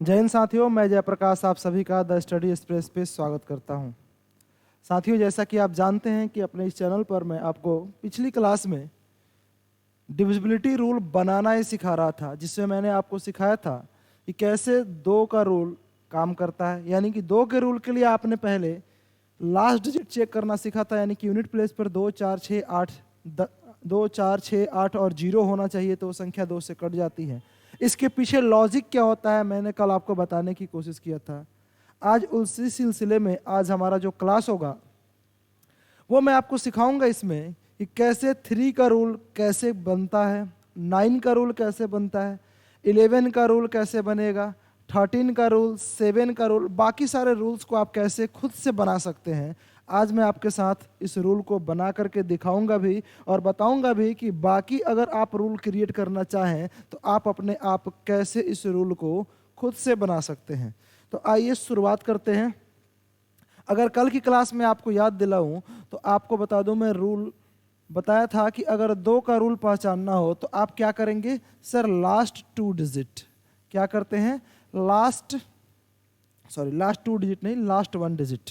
जय हिंद साथियों, मैं जयप्रकाश आप सभी का द स्टडी एक्सप्रेस पे स्वागत करता हूं। साथियों, जैसा कि आप जानते हैं कि अपने इस चैनल पर मैं आपको पिछली क्लास में डिविजिबिलिटी रूल बनाना ही सिखा रहा था, जिसमें मैंने आपको सिखाया था कि कैसे दो का रूल काम करता है। यानी कि दो के रूल के लिए आपने पहले लास्ट डिजिट चेक करना सीखा था, यानी कि यूनिट प्लेस पर 2 4 6 8 2 4 6 8 और 0 होना चाहिए, तो संख्या 2 से कट जाती है। इसके पीछे लॉजिक क्या होता है मैंने कल आपको बताने की कोशिश किया था। आज उसी सिलसिले में आज हमारा जो क्लास होगा वो मैं आपको सिखाऊंगा इसमें कि कैसे 3 का रूल कैसे बनता है, 9 का रूल कैसे बनता है, 11 का रूल कैसे बनेगा, 13 का रूल, 7 का रूल, बाकी सारे रूल्स को आप कैसे खुद से बना सकते हैं। आज मैं आपके साथ इस रूल को बना करके दिखाऊंगा भी और बताऊंगा भी कि बाकी अगर आप रूल क्रिएट करना चाहें तो आप अपने आप कैसे इस रूल को खुद से बना सकते हैं। तो आइए शुरुआत करते हैं। अगर कल की क्लास में आपको याद दिलाऊं तो आपको बता दूं, मैं रूल बताया था कि अगर 2 का रूल पहचानना हो तो आप क्या करेंगे सर, लास्ट 2 डिजिट क्या करते हैं, लास्ट 2 डिजिट नहीं, लास्ट 1 डिजिट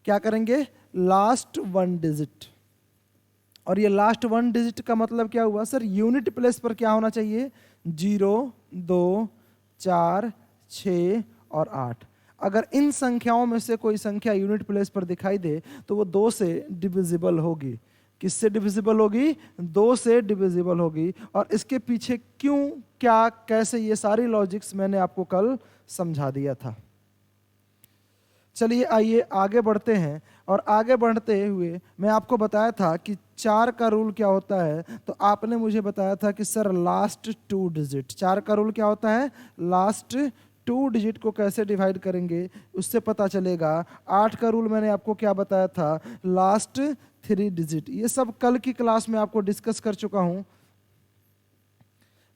क्या करेंगे, लास्ट 1 डिजिट। और ये लास्ट 1 डिजिट का मतलब क्या हुआ सर, यूनिट प्लेस पर क्या होना चाहिए, 0 2 4 6 और 8। अगर इन संख्याओं में से कोई संख्या यूनिट प्लेस पर दिखाई दे तो वो 2 से डिविजिबल होगी। किससे डिविजिबल होगी, 2 से डिविजिबल होगी। और इसके पीछे क्यों, क्या, कैसे, ये सारी लॉजिक्स मैंने आपको कल समझा दिया था। चलिए आइए आगे बढ़ते हैं। और आगे बढ़ते हुए मैं आपको बताया था कि 4 का रूल क्या होता है, तो आपने मुझे बताया था कि सर लास्ट 2 डिजिट। 4 का रूल क्या होता है, लास्ट 2 डिजिट को कैसे डिवाइड करेंगे उससे पता चलेगा। 8 का रूल मैंने आपको क्या बताया था, लास्ट 3 डिजिट। ये सब कल की क्लास में आपको डिस्कस कर चुका हूं,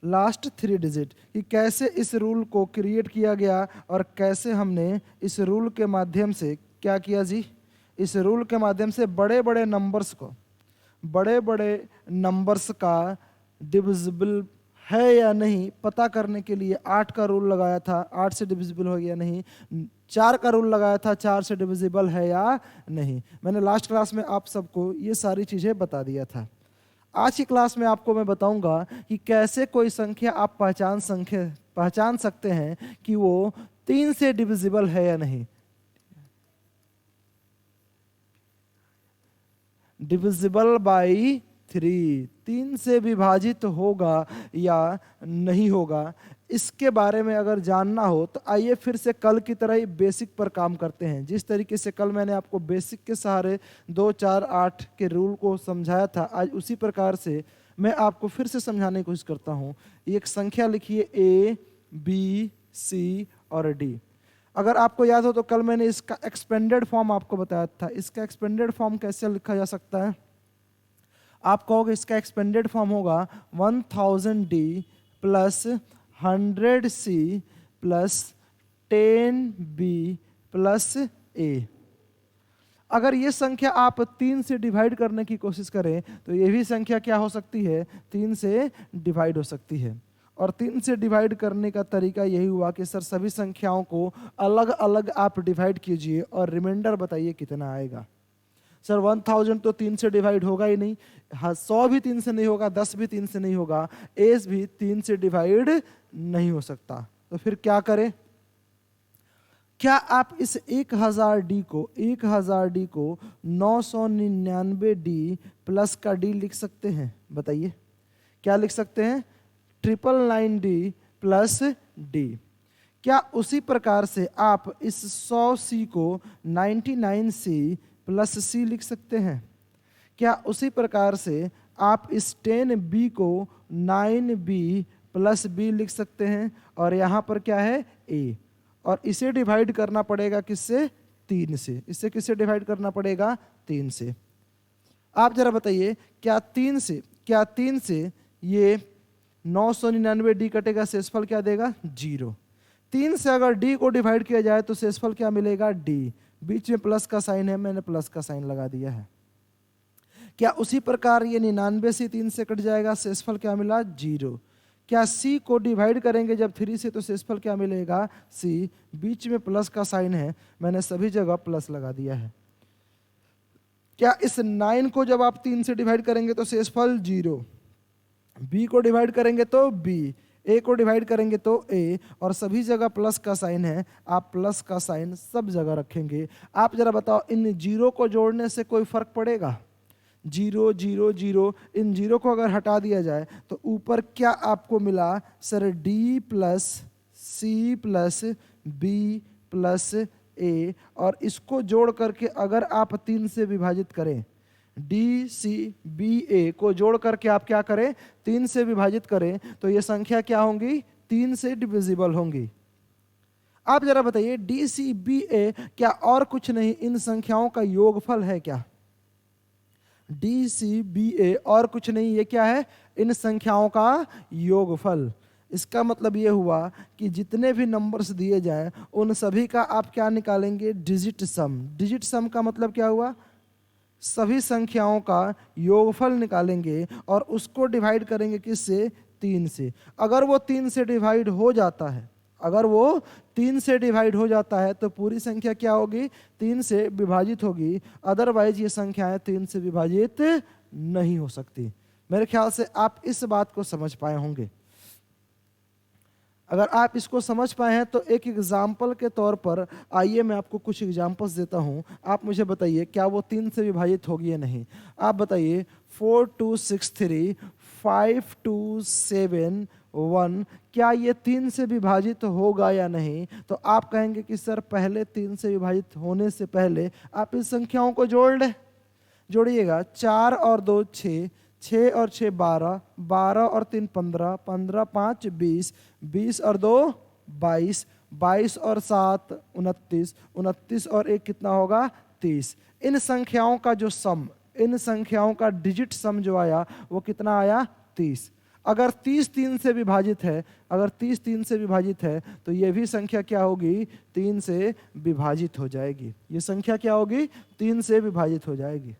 लास्ट 3 डिजिट, कि कैसे इस रूल को क्रिएट किया गया और कैसे हमने इस रूल के माध्यम से क्या किया जी, इस रूल के माध्यम से बड़े बड़े नंबर्स का डिविजिबल है या नहीं पता करने के लिए 8 का रूल लगाया था, 8 से डिविजिबल हो गया नहीं। 4 का रूल लगाया था, 4 से डिविजिबल है या नहीं। मैंने लास्ट क्लास में आप सबको ये सारी चीज़ें बता दिया था। आज की क्लास में आपको मैं बताऊंगा कि कैसे कोई संख्या आप पहचान सकते हैं कि वो 3 से डिविजिबल है या नहीं, डिविजिबल बाई 3, 3 से विभाजित होगा या नहीं होगा। इसके बारे में अगर जानना हो तो आइए फिर से कल की तरह ही बेसिक पर काम करते हैं। जिस तरीके से कल मैंने आपको बेसिक के सहारे 2 4 8 के रूल को समझाया था, आज उसी प्रकार से मैं आपको फिर से समझाने की कोशिश करता हूँ। एक संख्या लिखिए A, B, C और D। अगर आपको याद हो तो कल मैंने इसका एक्सपेंडेड फॉर्म आपको बताया था। इसका एक्सपेंडेड फॉर्म कैसे लिखा जा सकता है, आप कहोगे इसका एक्सपेंडेड फॉर्म होगा 1000D plus 100C plus 10B plus A। अगर ये संख्या आप 3 से डिवाइड करने की कोशिश करें तो ये भी संख्या क्या हो सकती है, 3 से डिवाइड हो सकती है। और 3 से डिवाइड करने का तरीका यही हुआ कि सर सभी संख्याओं को अलग अलग आप डिवाइड कीजिए और रिमाइंडर बताइए कितना आएगा। सर 1000 तो 3 से डिवाइड होगा ही नहीं, 100 भी 3 से नहीं होगा, 10 भी 3 से नहीं होगा, एज भी 3 से डिवाइड नहीं हो सकता। तो फिर क्या करें, क्या आप इस 1000D को 999D प्लस का D लिख सकते हैं, बताइए क्या लिख सकते हैं, 999D प्लस D। क्या उसी प्रकार से आप इस 100C को 99C प्लस C लिख सकते हैं? क्या उसी प्रकार से आप इस 10B को 9B प्लस B लिख सकते हैं? और यहाँ पर क्या है, A। और इसे डिवाइड करना पड़ेगा किससे, 3 से। इसे किससे डिवाइड करना पड़ेगा, 3 से। आप जरा बताइए, क्या 3 से ये 999D कटेगा, शेषफल क्या देगा, 0। 3 से अगर D को डिवाइड किया जाए तो शेषफल क्या मिलेगा, D। बीच में प्लस का साइन है, मैंने प्लस का साइन लगा दिया है। क्या उसी प्रकार ये 99 से 3 से कट जाएगा, शेषफल क्या मिला, 0। क्या सी को डिवाइड करेंगे जब 3 से तो शेषफल क्या मिलेगा सी। बीच में प्लस का साइन है, मैंने सभी जगह प्लस लगा दिया है। क्या इस 9 को जब आप 3 से डिवाइड करेंगे तो शेषफल 0, बी को डिवाइड करेंगे तो बी, ए को डिवाइड करेंगे तो ए, और सभी जगह प्लस का साइन है, आप प्लस का साइन सब जगह रखेंगे। आप जरा बताओ इन जीरो को जोड़ने से कोई फर्क पड़ेगा? 0 0 0, इन जीरो को अगर हटा दिया जाए तो ऊपर क्या आपको मिला sir? D plus C plus B plus A, और इसको जोड़ करके अगर आप 3 से विभाजित करें, डी सी बी ए को जोड़ करके आप क्या करें? 3 से विभाजित करें तो ये संख्या क्या होंगी? 3 से डिविजिबल होंगी। आप जरा बताइए डी सी बी ए क्या और कुछ नहीं इन संख्याओं का योगफल है क्या? डी सी बी ए और कुछ नहीं, ये क्या है? इन संख्याओं का योगफल। इसका मतलब ये हुआ कि जितने भी नंबर्स दिए जाएं उन सभी का आप क्या निकालेंगे? डिजिट सम। डिजिट सम का मतलब क्या हुआ? सभी संख्याओं का योगफल निकालेंगे और उसको डिवाइड करेंगे किससे? 3 से। अगर वो 3 से डिवाइड हो जाता है, अगर वो 3 से डिवाइड हो जाता है तो पूरी संख्या क्या होगी? 3 से विभाजित होगी। अदरवाइज ये संख्याएं 3 से विभाजित नहीं हो सकती। मेरे ख्याल से आप इस बात को समझ पाए होंगे। अगर आप इसको समझ पाए हैं तो एक एग्जाम्पल के तौर पर आइए मैं आपको कुछ एग्जाम्पल्स देता हूं। आप मुझे बताइए क्या वो 3 से विभाजित होगी या नहीं। आप बताइए 4 2 6 3 5 2 7 1, क्या ये 3 से विभाजित होगा या नहीं? तो आप कहेंगे कि सर पहले 3 से विभाजित होने से पहले आप इस संख्याओं को जोड़ लें। जोड़िएगा, 4 और 2 6, 6 और 6 12, 12 और 3 15, 15 5 20, 20 और 2 22, 22 और 7 29, 29 और 1 कितना होगा? 30। इन संख्याओं का जो सम, इन संख्याओं का डिजिट सम जो आया वो कितना आया? 30। अगर 30 3 से विभाजित है, अगर 30 3 से विभाजित है तो ये भी संख्या क्या होगी? 3 से विभाजित हो जाएगी। ये संख्या क्या होगी? 3 से विभाजित हो जाएगी।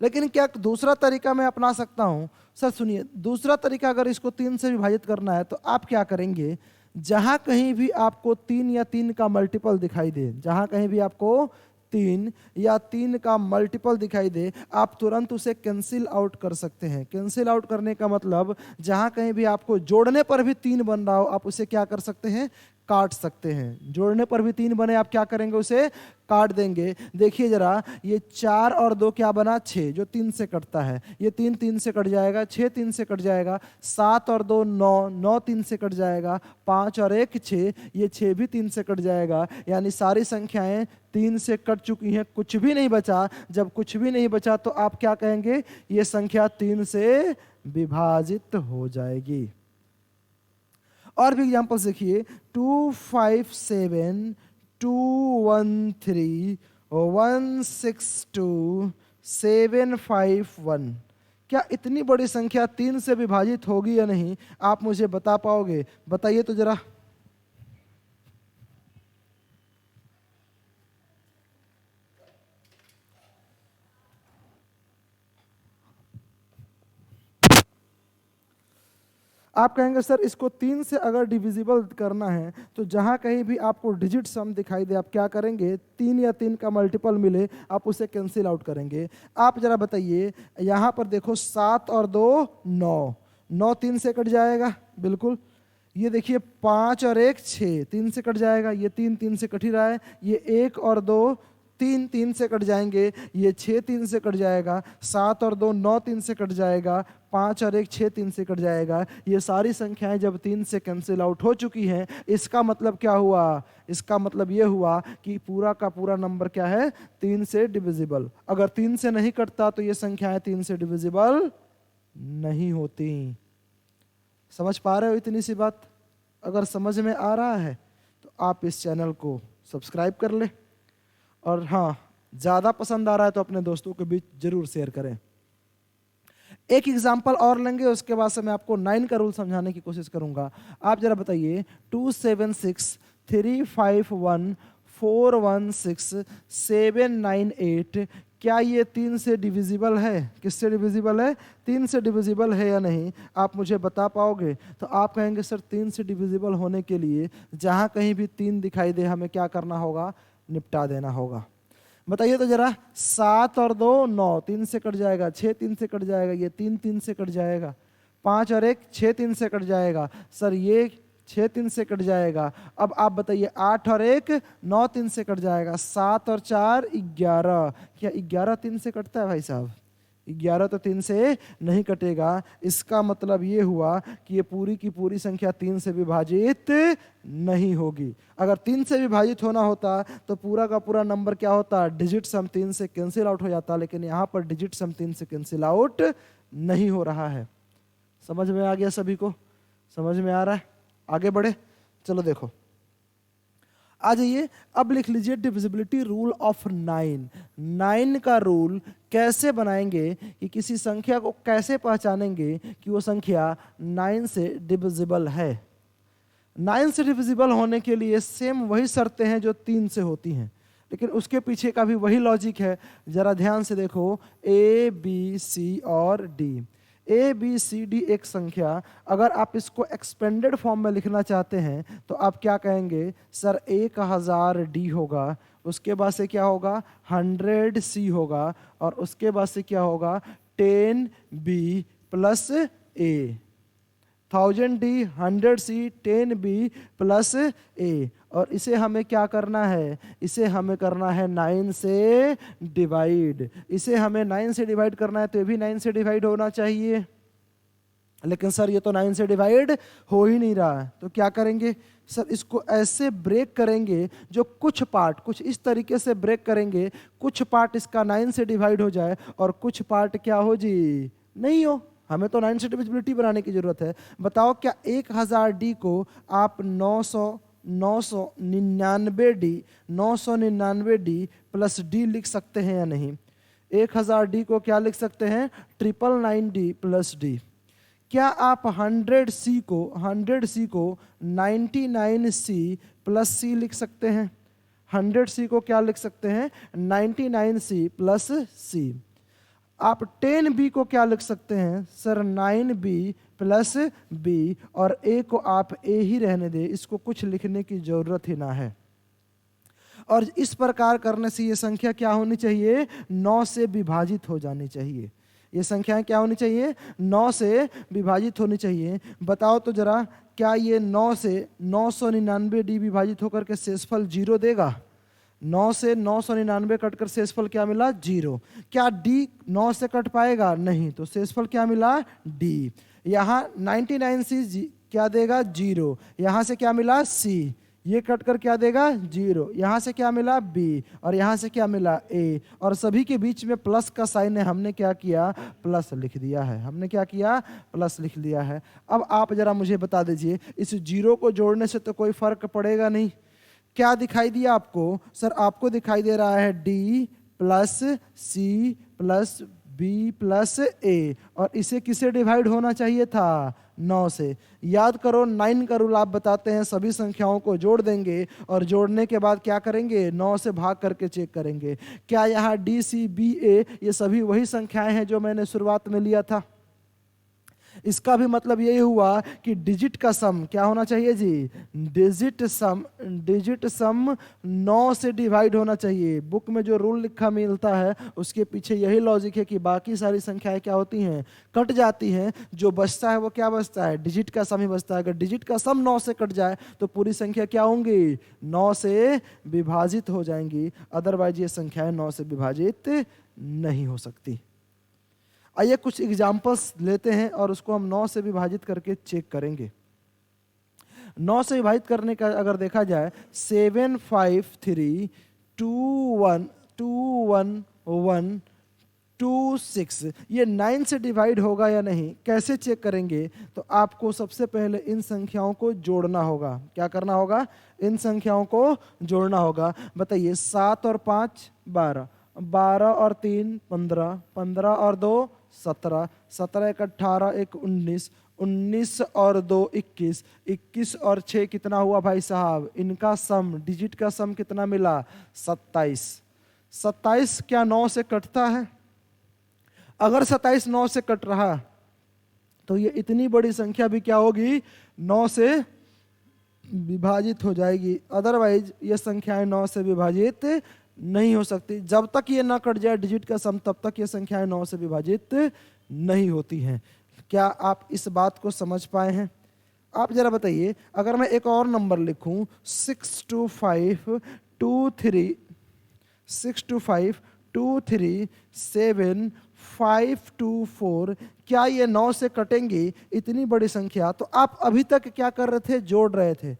लेकिन क्या दूसरा तरीका मैं अपना सकता हूं? सर सुनिए, दूसरा तरीका अगर इसको 3 से विभाजित करना है तो आप क्या करेंगे? जहां कहीं भी आपको 3 या 3 का मल्टीपल दिखाई दे, जहां कहीं भी आपको 3 या 3 का मल्टीपल दिखाई दे, आप तुरंत उसे कैंसिल आउट कर सकते हैं। कैंसिल आउट करने का मतलब जहां कहीं भी आपको जोड़ने पर भी 3 बन रहा हो, आप उसे क्या कर सकते हैं? काट सकते हैं। जोड़ने पर भी 3 बने, आप क्या करेंगे? उसे काट देंगे। देखिए जरा, ये 4 और 2 क्या बना? 6, जो 3 से कटता है। ये 3 3 से कट जाएगा, 6 3 से कट जाएगा, 7 और 2 9, 9 3 से कट जाएगा, 5 और 1 6, ये 6 भी 3 से कट जाएगा। यानी सारी संख्याएं 3 से कट चुकी हैं, कुछ भी नहीं बचा। जब कुछ भी नहीं बचा तो आप क्या कहेंगे? ये संख्या 3 से विभाजित हो जाएगी। और भी एग्जाम्पल्स देखिए, 2 5 7 2 1 3 1 6 2 7 5 1। क्या इतनी बड़ी संख्या 3 से विभाजित होगी या नहीं? आप मुझे बता पाओगे? बताइए तो जरा। आप कहेंगे सर इसको 3 से अगर डिविजिबल करना है तो जहां कहीं भी आपको डिजिट सम दिखाई दे, आप क्या करेंगे? 3 या 3 का मल्टीपल मिले, आप उसे कैंसिल आउट करेंगे। आप जरा बताइए, यहां पर देखो 7 और 2 9, 9 3 से कट जाएगा, बिल्कुल। ये देखिए 5 और 1 6, 3 से कट जाएगा। ये 3 3 से कट ही रहा है। ये 1 और 2 3 3 से कट जाएंगे। ये 6 3 से कट जाएगा। 7 और 2 9 3 से कट जाएगा। 5 और 1 6 3 से कट जाएगा। ये सारी संख्याएं जब 3 से कैंसिल आउट हो चुकी हैं, इसका मतलब क्या हुआ? इसका मतलब ये हुआ कि पूरा का पूरा नंबर क्या है? 3 से डिविजिबल। अगर 3 से नहीं कटता तो ये संख्याएं 3 से डिविजिबल नहीं होती। समझ पा रहे हो इतनी सी बात? अगर समझ में आ रहा है तो आप इस चैनल को सब्सक्राइब कर ले, और हाँ, ज़्यादा पसंद आ रहा है तो अपने दोस्तों के बीच जरूर शेयर करें। एक एग्जाम्पल और लेंगे, उसके बाद से मैं आपको 9 का रूल समझाने की कोशिश करूंगा। आप जरा बताइए, 2 7 6 3 5 1 4 1 6 7 9 8, क्या ये 3 से डिविजिबल है? किससे डिविजिबल है? 3 से डिविजिबल है या नहीं, आप मुझे बता पाओगे? तो आप कहेंगे सर 3 से डिविजिबल होने के लिए जहाँ कहीं भी 3 दिखाई दे हमें क्या करना होगा? निपटा देना होगा। बताइए तो जरा, 7 और 2 9, 3 से कट जाएगा, 6 3 से कट जाएगा, ये 3 3 से कट जाएगा, 5 और 1 6 3 से कट जाएगा, सर ये 6 3 से कट जाएगा। अब आप बताइए 8 और 1 9 3 से कट जाएगा, 7 और 4 11, क्या 11 3 से कटता है भाई साहब? 11 तो 3 से नहीं कटेगा। इसका मतलब ये हुआ कि ये पूरी की पूरी संख्या 3 से विभाजित नहीं होगी। अगर 3 से विभाजित होना होता तो पूरा का पूरा नंबर क्या होता? डिजिट सम 3 से कैंसिल आउट हो जाता, लेकिन यहाँ पर डिजिट सम 3 से कैंसिल आउट नहीं हो रहा है। समझ में आ गया सभी को? समझ में आ रहा है? आगे बढ़े, चलो देखो, आ जाइए। अब लिख लीजिए डिविजिबिलिटी रूल ऑफ 9। 9 का रूल कैसे बनाएंगे कि किसी संख्या को कैसे पहचानेंगे कि वो संख्या 9 से डिविजिबल है? 9 से डिविजिबल होने के लिए सेम वही शर्तें हैं जो 3 से होती हैं, लेकिन उसके पीछे का भी वही लॉजिक है। जरा ध्यान से देखो, ए बी सी और D. A B C D एक संख्या, अगर आप इसको एक्सपेंडेड फॉर्म में लिखना चाहते हैं तो आप क्या कहेंगे? सर 1000 डी होगा, उसके बाद से क्या होगा? 100 सी होगा, और उसके बाद से क्या होगा? 10 B plus A. 1000 D 100 C 10 B plus A. और इसे हमें क्या करना है? इसे हमें करना है 9 से डिवाइड। इसे हमें 9 से डिवाइड करना है, तो ये भी 9 से डिवाइड होना चाहिए, लेकिन सर ये तो 9 से डिवाइड हो ही नहीं रहा है। तो क्या करेंगे? सर इसको ऐसे ब्रेक करेंगे, जो कुछ पार्ट कुछ इस तरीके से ब्रेक करेंगे, कुछ पार्ट इसका 9 से डिवाइड हो जाए और कुछ पार्ट क्या हो जी? नहीं हो। हमें तो 9 से डिविजिबिलिटी बनाने की जरूरत है। बताओ, क्या 1000 डी को आप 999 डी 999 डी प्लस डी लिख सकते हैं या नहीं? 1000 डी को क्या लिख सकते हैं? 999 डी प्लस डी। क्या आप 100 सी को 99 सी प्लस सी लिख सकते हैं? 100 सी को क्या लिख सकते हैं? 99 सी प्लस सी। आप 10 बी को क्या लिख सकते हैं? सर 9 बी प्लस बी, और ए को आप ए ही रहने दे, इसको कुछ लिखने की जरूरत ही ना है। और इस प्रकार करने से ये संख्या क्या होनी चाहिए? 9 से विभाजित हो जानी चाहिए। ये संख्याएं क्या होनी चाहिए? 9 से विभाजित होनी चाहिए। बताओ तो जरा, क्या ये 9 से 999 डी विभाजित होकर के शेषफल 0 देगा? 9 से 999 कटकर शेषफल क्या मिला? 0। क्या डी 9 से कट पाएगा? नहीं। तो शेषफल क्या मिला? डी। यहाँ 99 सी क्या देगा? 0। यहाँ से क्या मिला? सी। ये कट कर क्या देगा? 0। यहाँ से क्या मिला? बी। और यहाँ से क्या मिला? ए। और सभी के बीच में प्लस का साइन है, हमने क्या किया? प्लस लिख दिया है। हमने क्या किया? प्लस लिख दिया है। अब आप जरा मुझे बता दीजिए, इस 0 को जोड़ने से तो कोई फर्क पड़ेगा नहीं। क्या दिखाई दिया आपको? सर आपको दिखाई दे रहा है D plus C plus B plus A, और इसे किसे डिवाइड होना चाहिए था? 9 से। याद करो, 9 का रूल आप बताते हैं, सभी संख्याओं को जोड़ देंगे और जोड़ने के बाद क्या करेंगे? 9 से भाग करके चेक करेंगे। क्या यहाँ डी सी बी ए ये सभी वही संख्याएं हैं जो मैंने शुरुआत में लिया था? इसका भी मतलब यही हुआ कि डिजिट का सम क्या होना चाहिए जी? डिजिट सम 9 से डिवाइड होना चाहिए। बुक में जो रूल लिखा मिलता है उसके पीछे यही लॉजिक है कि बाकी सारी संख्याएं क्या होती हैं? कट जाती हैं। जो बचता है वो क्या बचता है? डिजिट का सम ही बचता है। अगर डिजिट का सम 9 से कट जाए तो पूरी संख्या क्या होंगी? 9 से विभाजित हो जाएंगी। अदरवाइज ये संख्याएं 9 से विभाजित नहीं हो सकती। आइए कुछ एग्जाम्पल्स लेते हैं और उसको हम 9 से विभाजित करके चेक करेंगे। 9 से विभाजित करने का अगर देखा जाए, 7 5 3 2 1 2 1 1 2 6, ये 9 से डिवाइड होगा या नहीं? कैसे चेक करेंगे? तो आपको सबसे पहले इन संख्याओं को जोड़ना होगा। क्या करना होगा? इन संख्याओं को जोड़ना होगा। बताइए, 7 और 5 12, 12 और 3 15, 15 और 2 17, 17 एक 18, एक 19, 19 और 2 21, 21 और 6 कितना हुआ भाई साहब? इनका सम, डिजिट का सम कितना मिला? 27। 27 क्या 9 से कटता है? अगर 27 9 से कट रहा तो ये इतनी बड़ी संख्या भी क्या होगी? 9 से विभाजित हो जाएगी। अदरवाइज ये संख्याएं 9 से विभाजित नहीं हो सकती। जब तक ये ना कट जाए डिजिट का सम, तब तक ये संख्याएं 9 से विभाजित नहीं होती हैं। क्या आप इस बात को समझ पाए हैं? आप जरा बताइए, अगर मैं एक और नंबर लिखूं 625237524, क्या ये 9 से कटेंगी? इतनी बड़ी संख्या तो आप अभी तक क्या कर रहे थे? जोड़ रहे थे।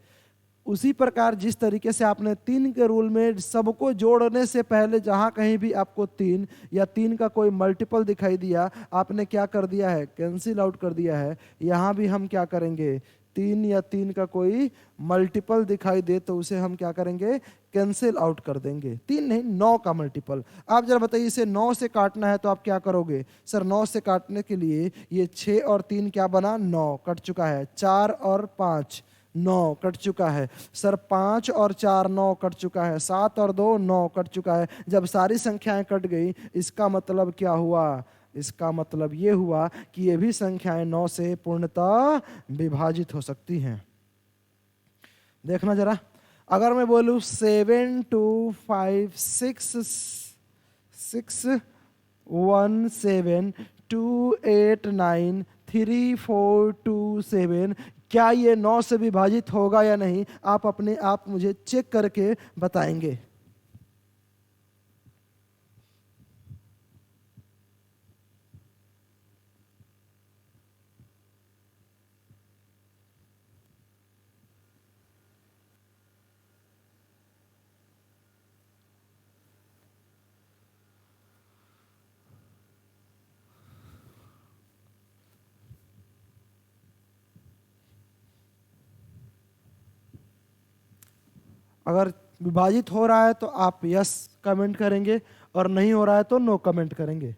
उसी प्रकार जिस तरीके से आपने 3 के रूल में सबको जोड़ने से पहले जहां कहीं भी आपको 3 या 3 का कोई मल्टीपल दिखाई दिया, आपने क्या कर दिया है? कैंसिल आउट कर दिया है। यहां भी हम क्या करेंगे? 3 या 3 का कोई मल्टीपल दिखाई दे तो उसे हम क्या करेंगे? कैंसिल आउट कर देंगे। 3 नहीं, 9 का मल्टीपल। आप जरा बताइए, इसे 9 से काटना है तो आप क्या करोगे? सर 9 से काटने के लिए ये 6 और 3 क्या बना? 9 कट चुका है। 4 और 5 9 कट चुका है। सर 5 और 4 9 कट चुका है। 7 और 2 9 कट चुका है। जब सारी संख्याएं कट गई, इसका मतलब क्या हुआ? इसका मतलब ये हुआ कि ये भी संख्याएं 9 से पूर्णतः विभाजित हो सकती हैं। देखना जरा, अगर मैं बोलूं 725661789342 क्या ये 9 से विभाजित होगा या नहीं? आप अपने आप मुझे चेक करके बताएंगे। अगर विभाजित हो रहा है तो आप यस कमेंट करेंगे, और नहीं हो रहा है तो नो कमेंट करेंगे।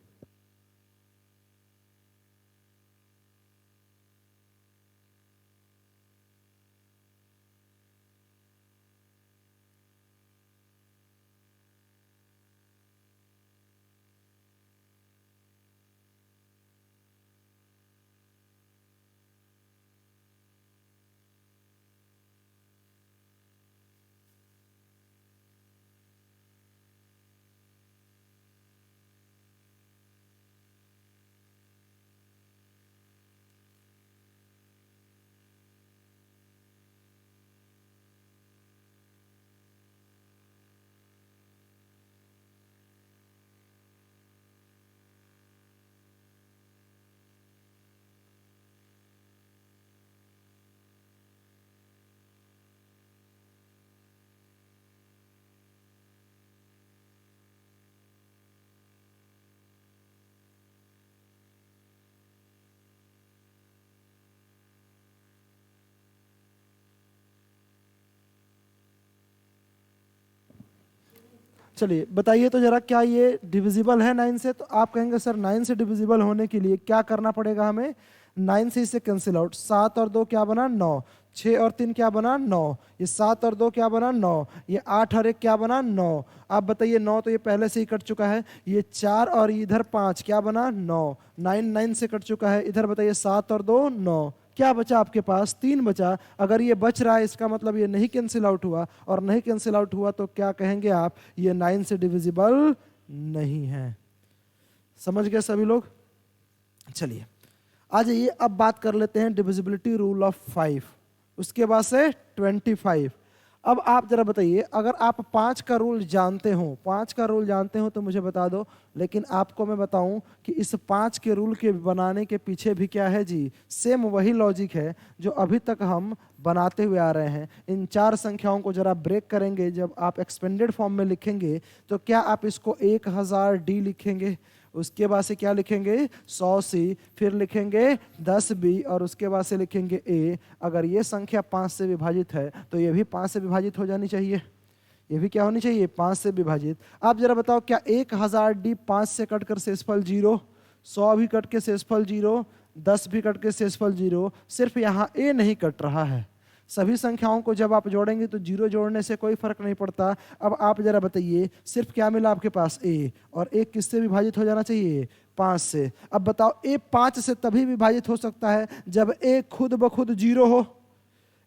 चलिए बताइए तो जरा, क्या ये डिविजिबल है 9 से? तो आप कहेंगे सर 9 से डिविजिबल होने के लिए क्या करना पड़ेगा हमें? 9 से इसे कैंसिल आउट। 7 और 2 क्या बना? 9। 6 और 3 क्या बना? 9। ये 7 और 2 क्या बना? 9। ये 8 और 1 क्या बना? 9। आप बताइए, 9 तो ये पहले से ही कट चुका है। ये 4 और इधर 5 क्या बना? 9। 9 9 से कट चुका है। इधर बताइए 7 और 2 9। क्या बचा आपके पास? 3 बचा। अगर ये बच रहा है इसका मतलब ये नहीं कैंसिल आउट हुआ, और नहीं कैंसिल आउट हुआ तो क्या कहेंगे आप? ये 9 से डिविजिबल नहीं है। समझ गए सभी लोग? चलिए आ जाइए, अब बात कर लेते हैं डिविजिबिलिटी रूल ऑफ 5, उसके बाद से 25। अब आप जरा बताइए, अगर आप 5 का रूल जानते हो, 5 का रूल जानते हो तो मुझे बता दो, लेकिन आपको मैं बताऊं कि इस 5 के रूल के बनाने के पीछे भी क्या है जी? सेम वही लॉजिक है जो अभी तक हम बनाते हुए आ रहे हैं। इन 4 संख्याओं को जरा ब्रेक करेंगे। जब आप एक्सपेंडेड फॉर्म में लिखेंगे तो क्या आप इसको 1000D लिखेंगे? उसके बाद से क्या लिखेंगे? 100C, फिर लिखेंगे 10B, और उसके बाद से लिखेंगे A। अगर ये संख्या 5 से विभाजित है तो ये भी 5 से विभाजित हो जानी चाहिए। ये भी क्या होनी चाहिए? 5 से विभाजित। आप जरा बताओ, क्या 1000D 5 से कटकर शेषफल 0, 100 भी कट के शेषफल 0, 10 भी कट के शेषफल 0? सिर्फ यहाँ A नहीं कट रहा है, सभी संख्याओं को जब आप जोड़ेंगे तो जीरो जोड़ने से कोई फर्क नहीं पड़ता। अब आप जरा बताइए, सिर्फ क्या मिला आपके पास ए, और ए किससे विभाजित हो जाना चाहिए? 5 से। अब बताओ ए 5 से तभी विभाजित हो सकता है जब ए खुद ब खुद जीरो हो।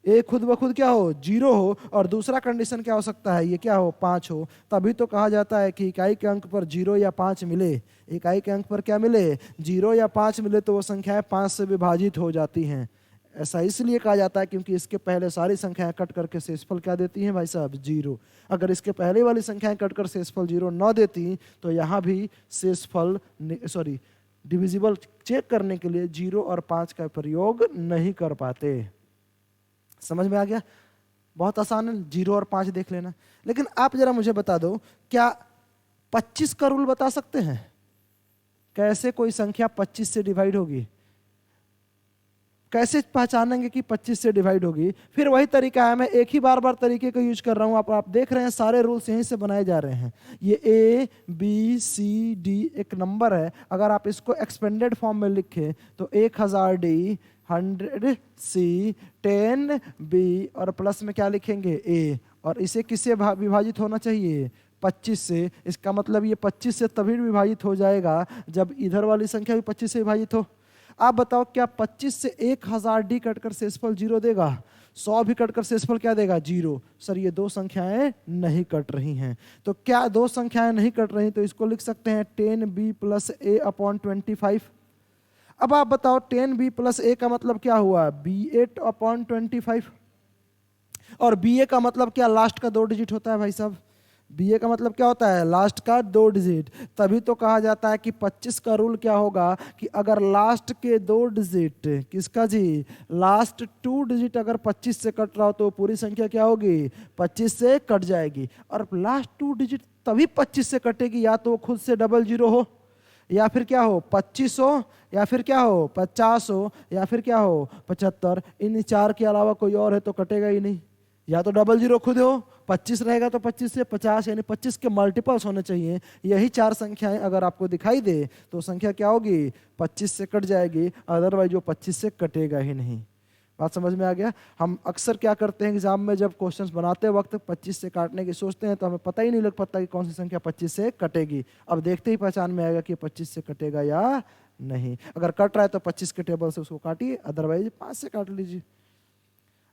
ए खुद ब खुद क्या हो? जीरो हो। और दूसरा कंडीशन क्या हो सकता है? ये क्या हो? 5 हो। तभी तो कहा जाता है कि इकाई के अंक पर 0 या 5 मिले, इकाई के अंक पर क्या मिले? 0 या 5 मिले तो वो संख्याएं 5 से विभाजित हो जाती हैं। ऐसा इसलिए कहा जाता है क्योंकि इसके पहले सारी संख्याएं कट करके शेषफल क्या देती हैं भाई साहब? 0। अगर इसके पहले वाली संख्याएं कटकर शेषफल 0 न देती तो यहाँ भी शेषफल डिविजिबल चेक करने के लिए 0 और 5 का प्रयोग नहीं कर पाते। समझ में आ गया? बहुत आसान है, 0 और 5 देख लेना। लेकिन आप जरा मुझे बता दो, क्या 25 का रूल बता सकते हैं? कैसे कोई संख्या 25 से डिवाइड होगी? कैसे पहचानेंगे कि 25 से डिवाइड होगी? फिर वही तरीका है, मैं एक ही बार बार तरीके का यूज कर रहा हूं। आप देख रहे हैं सारे रूल्स यहीं से बनाए जा रहे हैं। ये ए बी सी डी एक नंबर है, अगर आप इसको एक्सपेंडेड फॉर्म में लिखें तो 1000 डी, 100 सी, 10 बी और प्लस में क्या लिखेंगे? ए। और इसे किससे विभाजित होना चाहिए? 25 से। इसका मतलब ये 25 से तभी विभाजित हो जाएगा जब इधर वाली संख्या भी 25 से विभाजित हो। आप बताओ, क्या 25 से 1000 डी कटकर शेषफल 0 देगा? 100 भी कटकर शेषफल क्या देगा? 0। सर ये दो संख्याएं नहीं कट रही हैं। तो क्या दो संख्याएं नहीं कट रही? तो इसको लिख सकते हैं 10b प्लस a अपॉन 25। अब आप बताओ 10b प्लस a का मतलब क्या हुआ? b8 upon 25। और ba का मतलब क्या? लास्ट का 2 डिजिट होता है भाई साहब। बीए का मतलब क्या होता है? लास्ट का 2 डिजिट। तभी तो कहा जाता है कि 25 का रूल क्या होगा कि अगर लास्ट के 2 डिजिट, किसका जी? लास्ट 2 डिजिट अगर 25 से कट रहा हो तो पूरी संख्या क्या होगी? 25 से कट जाएगी। और लास्ट 2 डिजिट तभी 25 से कटेगी, या तो खुद से डबल जीरो हो, या फिर क्या हो? 25 हो, या फिर क्या हो? 50 हो, या फिर क्या हो? 75। इन 4 के अलावा कोई और है तो कटेगा ही नहीं। या तो डबल जीरो खुद हो, 25 रहेगा तो 25 से 50, यानी 25 के मल्टीपल्स होने चाहिए। यही 4 संख्याएं अगर आपको दिखाई दे तो संख्या क्या होगी? 25 से कट जाएगी, अदरवाइज वो 25 से कटेगा ही नहीं। बात समझ में आ गया? हम अक्सर क्या करते हैं एग्जाम में, जब क्वेश्चंस बनाते वक्त 25 से काटने की सोचते हैं तो हमें पता ही नहीं लग पाता कि कौन सी संख्या 25 से कटेगी। अब देखते ही पहचान में आएगा कि 25 से कटेगा या नहीं। अगर कट रहा है तो 25 के टेबल से उसको काटिए, अदरवाइज 5 से काट लीजिए।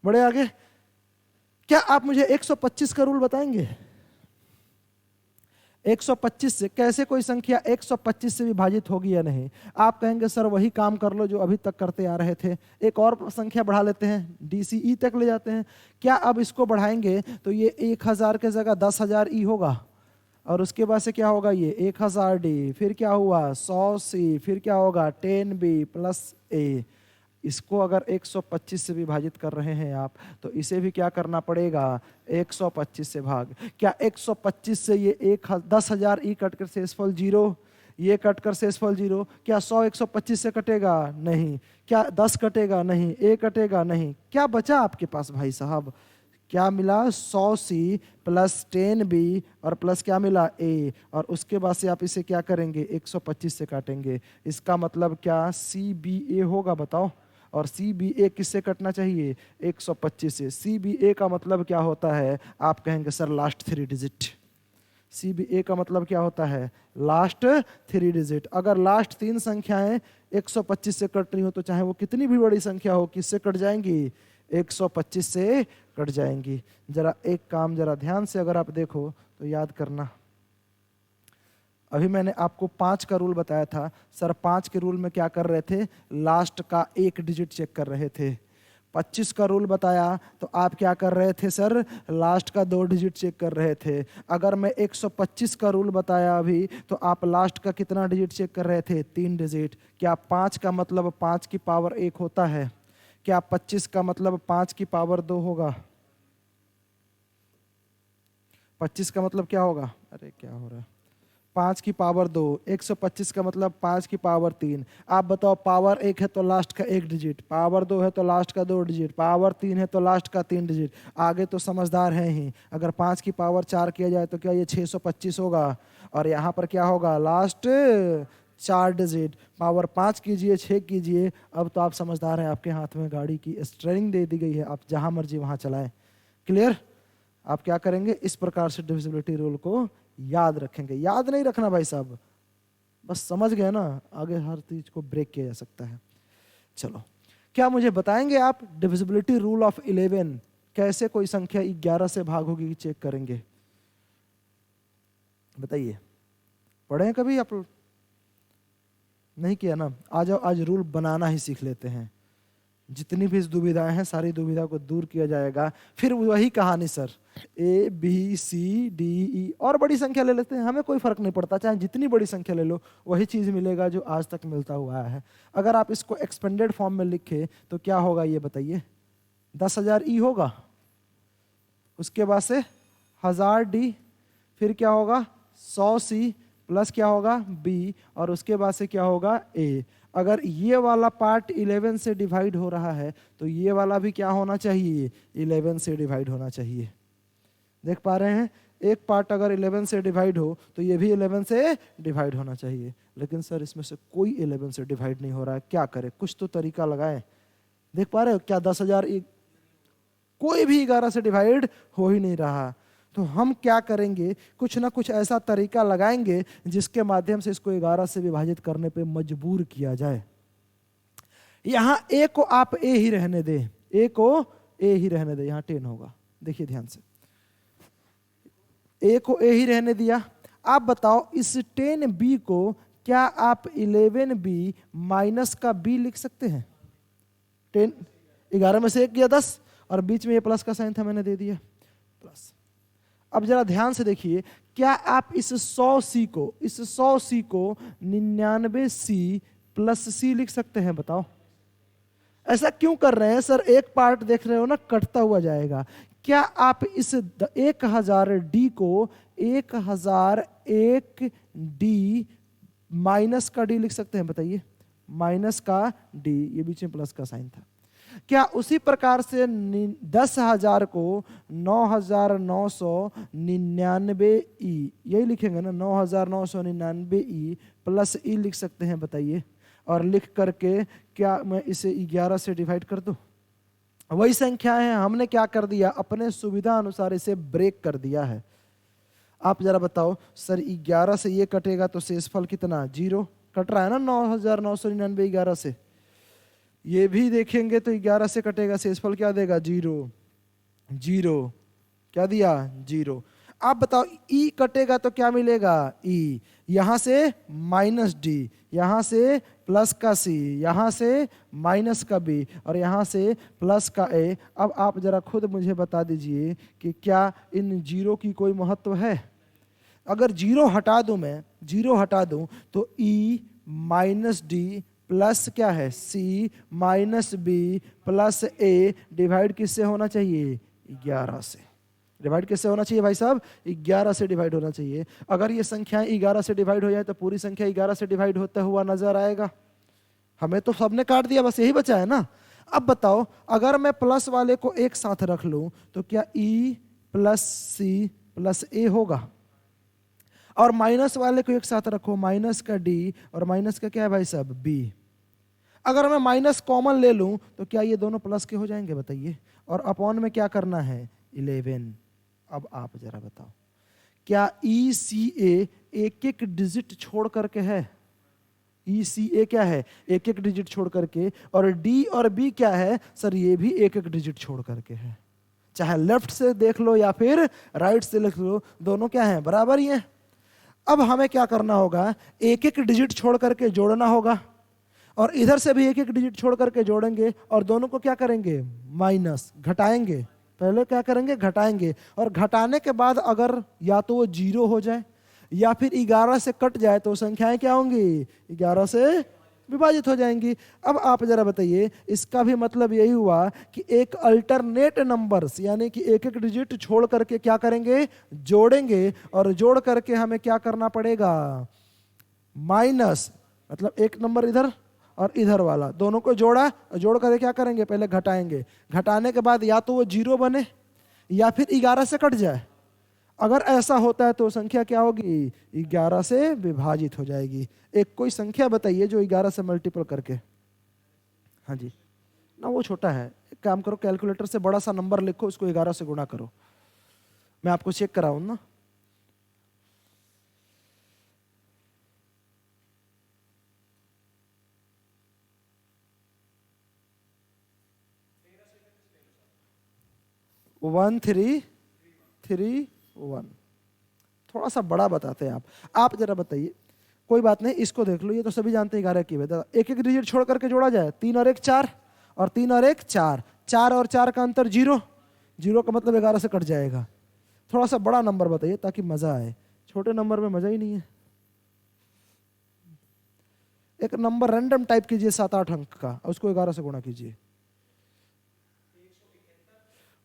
बड़े आगे, क्या आप मुझे 125 का रूल बताएंगे? 125 से कैसे कोई संख्या 125 से विभाजित होगी या नहीं? आप कहेंगे सर वही काम कर लो जो अभी तक करते आ रहे थे, एक और संख्या बढ़ा लेते हैं, DCE तक ले जाते हैं। क्या अब इसको बढ़ाएंगे तो ये 1000 के जगह 10,000 ई होगा, और उसके बाद से क्या होगा? ये 1000 डी, फिर क्या हुआ? 100 सी, फिर क्या होगा? 10 बी प्लस ए। इसको अगर 125 से विभाजित कर रहे हैं आप तो इसे भी क्या करना पड़ेगा? 125 से भाग। क्या 125 से ये 10,000 ई कटकर शेषफल 0, ये कटकर शेषफल 0। क्या 100 125 से कटेगा? नहीं। क्या 10 कटेगा? नहीं। ए कटेगा? नहीं। क्या बचा आपके पास भाई साहब? क्या मिला? 100 सी प्लस 10 बी और प्लस क्या मिला? ए। और उसके बाद से आप इसे क्या करेंगे? 125 से काटेंगे। इसका मतलब क्या? CBA होगा, बताओ। और CBA किससे कटना चाहिए? 125 से। CBA का मतलब क्या होता है? आप कहेंगे सर लास्ट 3 डिजिट। CBA का मतलब क्या होता है? Last 3 digit. अगर लास्ट 3 संख्याएं 125 से कट रही हो तो चाहे वो कितनी भी बड़ी संख्या हो, किससे कट जाएंगी? 125 से कट जाएंगी। जरा एक काम जरा ध्यान से अगर आप देखो तो याद करना, अभी मैंने आपको 5 का रूल बताया था। सर 5 के रूल में क्या कर रहे थे? लास्ट का 1 डिजिट चेक कर रहे थे। 25 का रूल बताया तो आप क्या कर रहे थे सर? लास्ट का 2 डिजिट चेक कर रहे थे। अगर मैं 125 का रूल बताया अभी तो आप लास्ट का कितना डिजिट चेक कर रहे थे? 3 डिजिट। क्या 5 का मतलब 5 की पावर 1 होता है? क्या 25 का मतलब 5 की पावर 2 होगा? 25 का मतलब क्या होगा? अरे क्या हो रहा है? 5 की पावर 2। 125 का मतलब 5 की पावर 3। आप बताओ, पावर 1 है तो लास्ट का 1 डिजिट, पावर 2 है तो लास्ट का 2 डिजिट, पावर 3 है तो लास्ट का 3 डिजिट। आगे तो समझदार हैं ही। अगर 5 की पावर 4 किया जाए तो क्या ये 625 होगा? और यहाँ पर क्या होगा? लास्ट 4 डिजिट, पावर 5 कीजिए, 6 कीजिए, अब तो आप समझदार हैं, आपके हाथ में गाड़ी की स्टीयरिंग दे दी गई है, आप जहां मर्जी वहां चलाएं। क्लियर? आप क्या करेंगे, इस प्रकार से डिविजिबिलिटी रूल को याद रखेंगे। याद नहीं रखना भाई साहब, बस समझ गए ना, आगे हर चीज को ब्रेक किया जा सकता है। चलो, क्या मुझे बताएंगे आप डिविजिबिलिटी रूल ऑफ 11 कैसे कोई संख्या 11 से भाग होगी चेक करेंगे? बताइए, पढ़े हैं कभी आप? नहीं किया ना? आ जाओ, आज रूल बनाना ही सीख लेते हैं। जितनी भी दुविधाएं हैं सारी दुविधा को दूर किया जाएगा। फिर वही कहानी sir, A B C D E और बड़ी संख्या ले लेते हैं, हमें कोई फर्क नहीं पड़ता, चाहे जितनी बड़ी संख्या ले लो वही चीज मिलेगा जो आज तक मिलता हुआ है। अगर आप इसको एक्सपेंडेड फॉर्म में लिखे तो क्या होगा ये बताइए? 10,000 ई होगा, उसके बाद से 1000 डी, फिर क्या होगा 100 सी प्लस क्या होगा बी, और उसके बाद से क्या होगा ए। अगर ये वाला पार्ट 11 से डिवाइड हो रहा है तो ये वाला भी क्या होना चाहिए? 11 से डिवाइड होना चाहिए। देख पा रहे हैं? एक पार्ट अगर 11 से डिवाइड हो तो ये भी 11 से डिवाइड होना चाहिए। लेकिन सर इसमें से कोई 11 से डिवाइड नहीं हो रहा है, क्या करें? कुछ तो तरीका लगाएं। देख पा रहे हो क्या? 10,000 कोई भी 11 से डिवाइड हो ही नहीं रहा। तो हम क्या करेंगे? कुछ ना कुछ ऐसा तरीका लगाएंगे जिसके माध्यम से इसको 11 से विभाजित करने पे मजबूर किया जाए। यहां ए को आप ए ही रहने दें, ए को ए ही रहने दें, यहां 10 होगा। देखिए ध्यान से, ए को ए ही रहने दिया। आप बताओ इस 10b को क्या आप 11b माइनस का b लिख सकते हैं? 10 11 में से 1 गया 10 और बीच में ये प्लस का साइन था, मैंने दे दिया प्लस। अब जरा ध्यान से देखिए, क्या आप इस 100c को 99c प्लस c लिख सकते हैं? बताओ ऐसा क्यों कर रहे हैं सर? एक पार्ट देख रहे हो ना कटता हुआ जाएगा। क्या आप इस 1000d को 1001d माइनस का d लिख सकते हैं? बताइए, माइनस का d, ये बीच में प्लस का साइन था। क्या उसी प्रकार से 10,000 को 9,999e, यही लिखेंगे ना, 9,999e प्लस e लिख सकते हैं? बताइए। और लिख करके क्या मैं इसे 11 से डिवाइड कर दूं? वही संख्या है, हमने क्या कर दिया? अपने सुविधा अनुसार इसे ब्रेक कर दिया है। आप जरा बताओ सर, 11 से ये कटेगा तो शेषफल कितना? 0 कट रहा है ना, 9,999 11 से। ये भी देखेंगे तो 11 से कटेगा, शेषफल क्या देगा? 0 0, क्या दिया? 0। आप बताओ ई कटेगा तो क्या मिलेगा? ई, यहां से माइनस डी, यहां से प्लस का सी, यहां से माइनस का बी और यहां से प्लस का ए। अब आप जरा खुद मुझे बता दीजिए कि क्या इन जीरो की कोई महत्व है? अगर जीरो हटा दूं, मैं जीरो हटा दूं तो ई माइनस डी प्लस क्या है? सी माइनस बी प्लस ए डिवाइड किससे होना चाहिए? 11 से। डिवाइड किससे होना चाहिए भाई साहब? 11 से डिवाइड होना चाहिए। अगर ये संख्या 11 से डिवाइड हो जाए तो पूरी संख्या 11 से डिवाइड होता हुआ नजर आएगा। हमें तो सबने काट दिया, बस यही बचा है ना। अब बताओ अगर मैं प्लस वाले को एक साथ रख लूं तो क्या ई प्लस सी प्लस ए होगा? और माइनस वाले को एक साथ रखो, माइनस का डी और माइनस का क्या है भाई साहब? बी। अगर मैं माइनस कॉमन ले लूं तो क्या ये दोनों प्लस के हो जाएंगे? बताइए। और अपॉन में क्या करना है? 11। अब आप जरा बताओ, क्या ई सी ए एक एक डिजिट छोड़ करके है? ई सी ए क्या है? एक एक डिजिट छोड़ करके। और डी और बी क्या है सर? ये भी एक एक डिजिट छोड़ करके है। चाहे लेफ्ट से देख लो या फिर राइट से लिख लो, दोनों क्या है? बराबर ही है। अब हमें क्या करना होगा? एक एक डिजिट छोड़ करके जोड़ना होगा और इधर से भी एक एक डिजिट छोड़ करके जोड़ेंगे और दोनों को क्या करेंगे? माइनस, घटाएंगे। पहले क्या करेंगे? घटाएंगे। और घटाने के बाद अगर या तो वो 0 हो जाए या फिर 11 से कट जाए तो संख्याएं क्या होंगी? 11 से विभाजित हो जाएंगी। अब आप जरा बताइए, इसका भी मतलब यही हुआ कि एक अल्टरनेट नंबर्स यानी कि एक एक डिजिट छोड़ करके क्या करेंगे? जोड़ेंगे। और जोड़ करके हमें क्या करना पड़ेगा? माइनस, मतलब एक नंबर इधर और इधर वाला दोनों को जोड़ा, जोड़ करके क्या करेंगे? पहले घटाएंगे। घटाने के बाद या तो वो 0 बने या फिर 11 से कट जाए। अगर ऐसा होता है तो संख्या क्या होगी, 11 से विभाजित हो जाएगी। एक कोई संख्या बताइए जो 11 से मल्टीपल करके, हाँ जी ना, वो छोटा है। एक काम करो, कैलकुलेटर से बड़ा सा नंबर लिखो, उसको 11 से गुणा करो। मैं आपको चेक कराऊं ना। वन थ्री थ्री वन, थोड़ा सा बड़ा बताते हैं आप जरा बताइए। कोई बात नहीं, इसको देख लो, ये तो सभी जानते हैं 11 की वजह। एक एक डिजिट छोड़ करके जोड़ा जाए, 3 और 1 4, और 3 और 1 4, 4 और 4 का अंतर 0, 0 का मतलब 11 से कट जाएगा। थोड़ा सा बड़ा नंबर बताइए ताकि मजा आए, छोटे नंबर में मजा ही नहीं है। एक नंबर रैंडम टाइप कीजिए 7-8 अंक का, उसको 11 से गुणा कीजिए।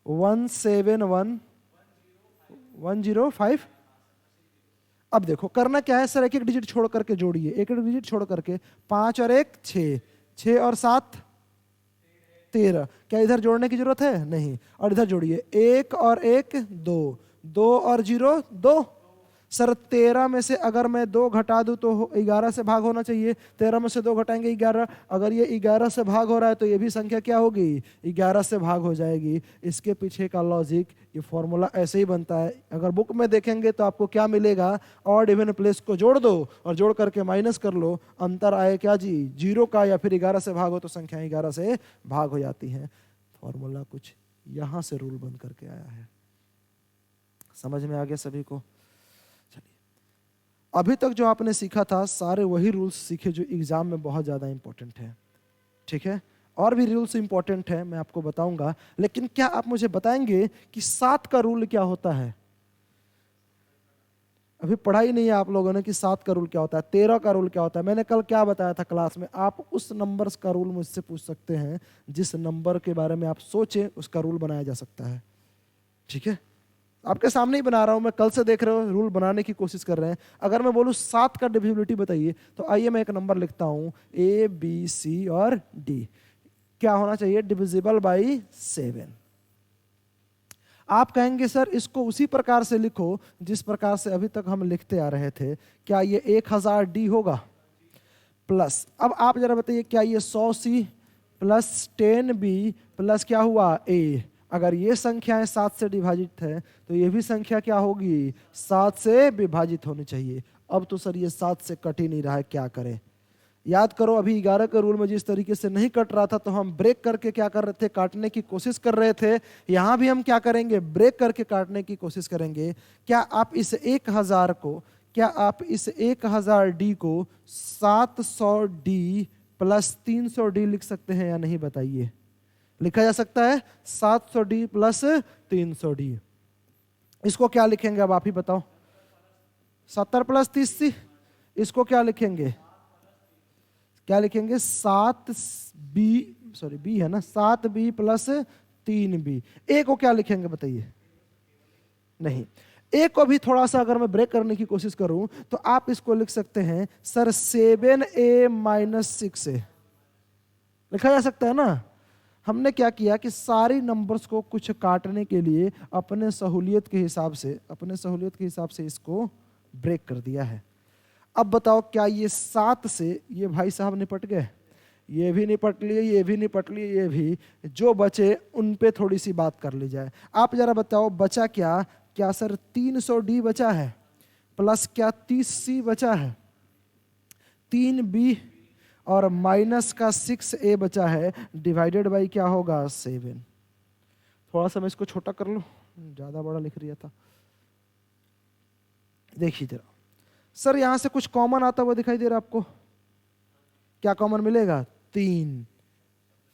171 अब देखो करना क्या है सर, एक एक डिजिट छोड़ करके जोड़िए, एक एक डिजिट छोड़ करके। 5 और 1 6, 6 और 7 13। क्या इधर जोड़ने की जरूरत है, नहीं। और इधर जोड़िए, 1 और 1 2, 2 और 0 2। सर 13 में से अगर मैं 2 घटा दूं तो 11 से भाग होना चाहिए। 13 में से 2 घटाएंगे 11। अगर ये 11 से भाग हो रहा है तो ये भी संख्या क्या होगी, 11 से भाग हो जाएगी। इसके पीछे का लॉजिक, ये फॉर्मूला ऐसे ही बनता है। अगर बुक में देखेंगे तो आपको क्या मिलेगा, ऑड इवन प्लेस को जोड़ दो और जोड़ करके माइनस कर लो, अंतर आए क्या जी, 0 का, या फिर 11 से भाग हो तो संख्या 11 से भाग हो जाती है। फॉर्मूला कुछ यहां से रूल बन करके आया है। समझ में आ गया सभी को? अभी तक जो आपने सीखा था सारे वही रूल्स सीखे जो एग्जाम में बहुत ज़्यादा इंपॉर्टेंट है। ठीक है, और भी रूल्स इंपॉर्टेंट है, मैं आपको बताऊंगा। लेकिन क्या आप मुझे बताएंगे कि 7 का रूल क्या होता है? अभी पढ़ाई नहीं है आप लोगों ने कि 7 का रूल क्या होता है, 13 का रूल क्या होता है। मैंने कल क्या बताया था क्लास में, आप उस नंबर्स का रूल मुझसे पूछ सकते हैं जिस नंबर के बारे में आप सोचें उसका रूल बनाया जा सकता है। ठीक है, आपके सामने ही बना रहा हूं मैं, कल से देख रहे हो रूल बनाने की कोशिश कर रहे हैं। अगर मैं बोलूं 7 का डिविजिबिलिटी बताइए, तो आइए मैं एक नंबर लिखता हूं, A B C और D क्या होना चाहिए, डिविजिबल बाई 7। आप कहेंगे सर इसको उसी प्रकार से लिखो जिस प्रकार से अभी तक हम लिखते आ रहे थे। क्या ये 1000 D होगा प्लस, अब आप जरा बताइए, क्या ये 100 C प्लस 10 B प्लस क्या हुआ A? अगर ये संख्याएं 7 से विभाजित है तो ये भी संख्या क्या होगी, 7 से विभाजित होनी चाहिए। अब तो सर ये 7 से कट ही नहीं रहा है, क्या करें? याद करो, अभी 11 के रूल में जिस तरीके से नहीं कट रहा था तो हम ब्रेक करके क्या कर रहे थे, काटने की कोशिश कर रहे थे। यहां भी हम क्या करेंगे, ब्रेक करके काटने की कोशिश करेंगे। क्या आप इस 1000 को, क्या आप इस 1000 D को 700 D प्लस 300 D लिख सकते हैं या नहीं, बताइए? लिखा जा सकता है 700 D प्लस 300 D। इसको क्या लिखेंगे अब आप ही बताओ, 70 प्लस 30C। इसको क्या लिखेंगे, क्या लिखेंगे, 7B, सॉरी B है ना, 7B प्लस 3B। ए को क्या लिखेंगे बताइए? नहीं, ए को भी थोड़ा सा अगर मैं ब्रेक करने की कोशिश करूं तो आप इसको लिख सकते हैं सर 7A माइनस 6A। लिखा जा सकता है ना। हमने क्या किया कि सारी नंबर्स को कुछ काटने के लिए अपने सहूलियत के हिसाब से, अपने सहूलियत के हिसाब से इसको ब्रेक कर दिया है। अब बताओ, क्या ये 7 से ये भाई साहब निपट गए? ये भी निपट लिए, ये भी निपट लिए, ये भी। जो बचे उन पे थोड़ी सी बात कर ली जाए। आप जरा बताओ बचा क्या? क्या सर 300 D बचा है प्लस क्या 30C बचा है, 3B और माइनस का 6A बचा है, डिवाइडेड बाई क्या होगा 7। थोड़ा सा मैं इसको छोटा कर लूं, ज्यादा बड़ा लिख दिया था। देखिए जरा सर, यहां से कुछ कॉमन आता हुआ दिखाई दे रहा है आपको? क्या कॉमन मिलेगा? 3।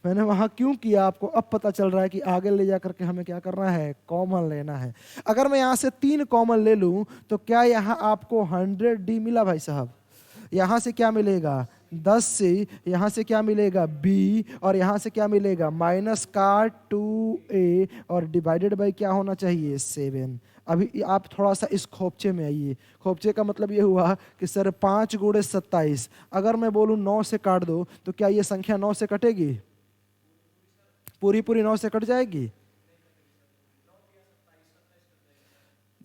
मैंने वहां क्यों किया आपको अब पता चल रहा है कि आगे ले जाकर के हमें क्या करना है, कॉमन लेना है। अगर मैं यहां से 3 कॉमन ले लूं तो क्या यहां आपको 100D मिला भाई साहब? यहां से क्या मिलेगा 10C, यहां से क्या मिलेगा B, और यहां से क्या मिलेगा माइनस का 2A, और डिवाइडेड बाई क्या होना चाहिए 7। अभी आप थोड़ा सा इस खोपचे में आइए। खोपचे का मतलब ये हुआ कि सर 5 गुणे 27, अगर मैं बोलूं 9 से काट दो तो क्या ये संख्या 9 से कटेगी? पूरी पूरी 9 से कट जाएगी?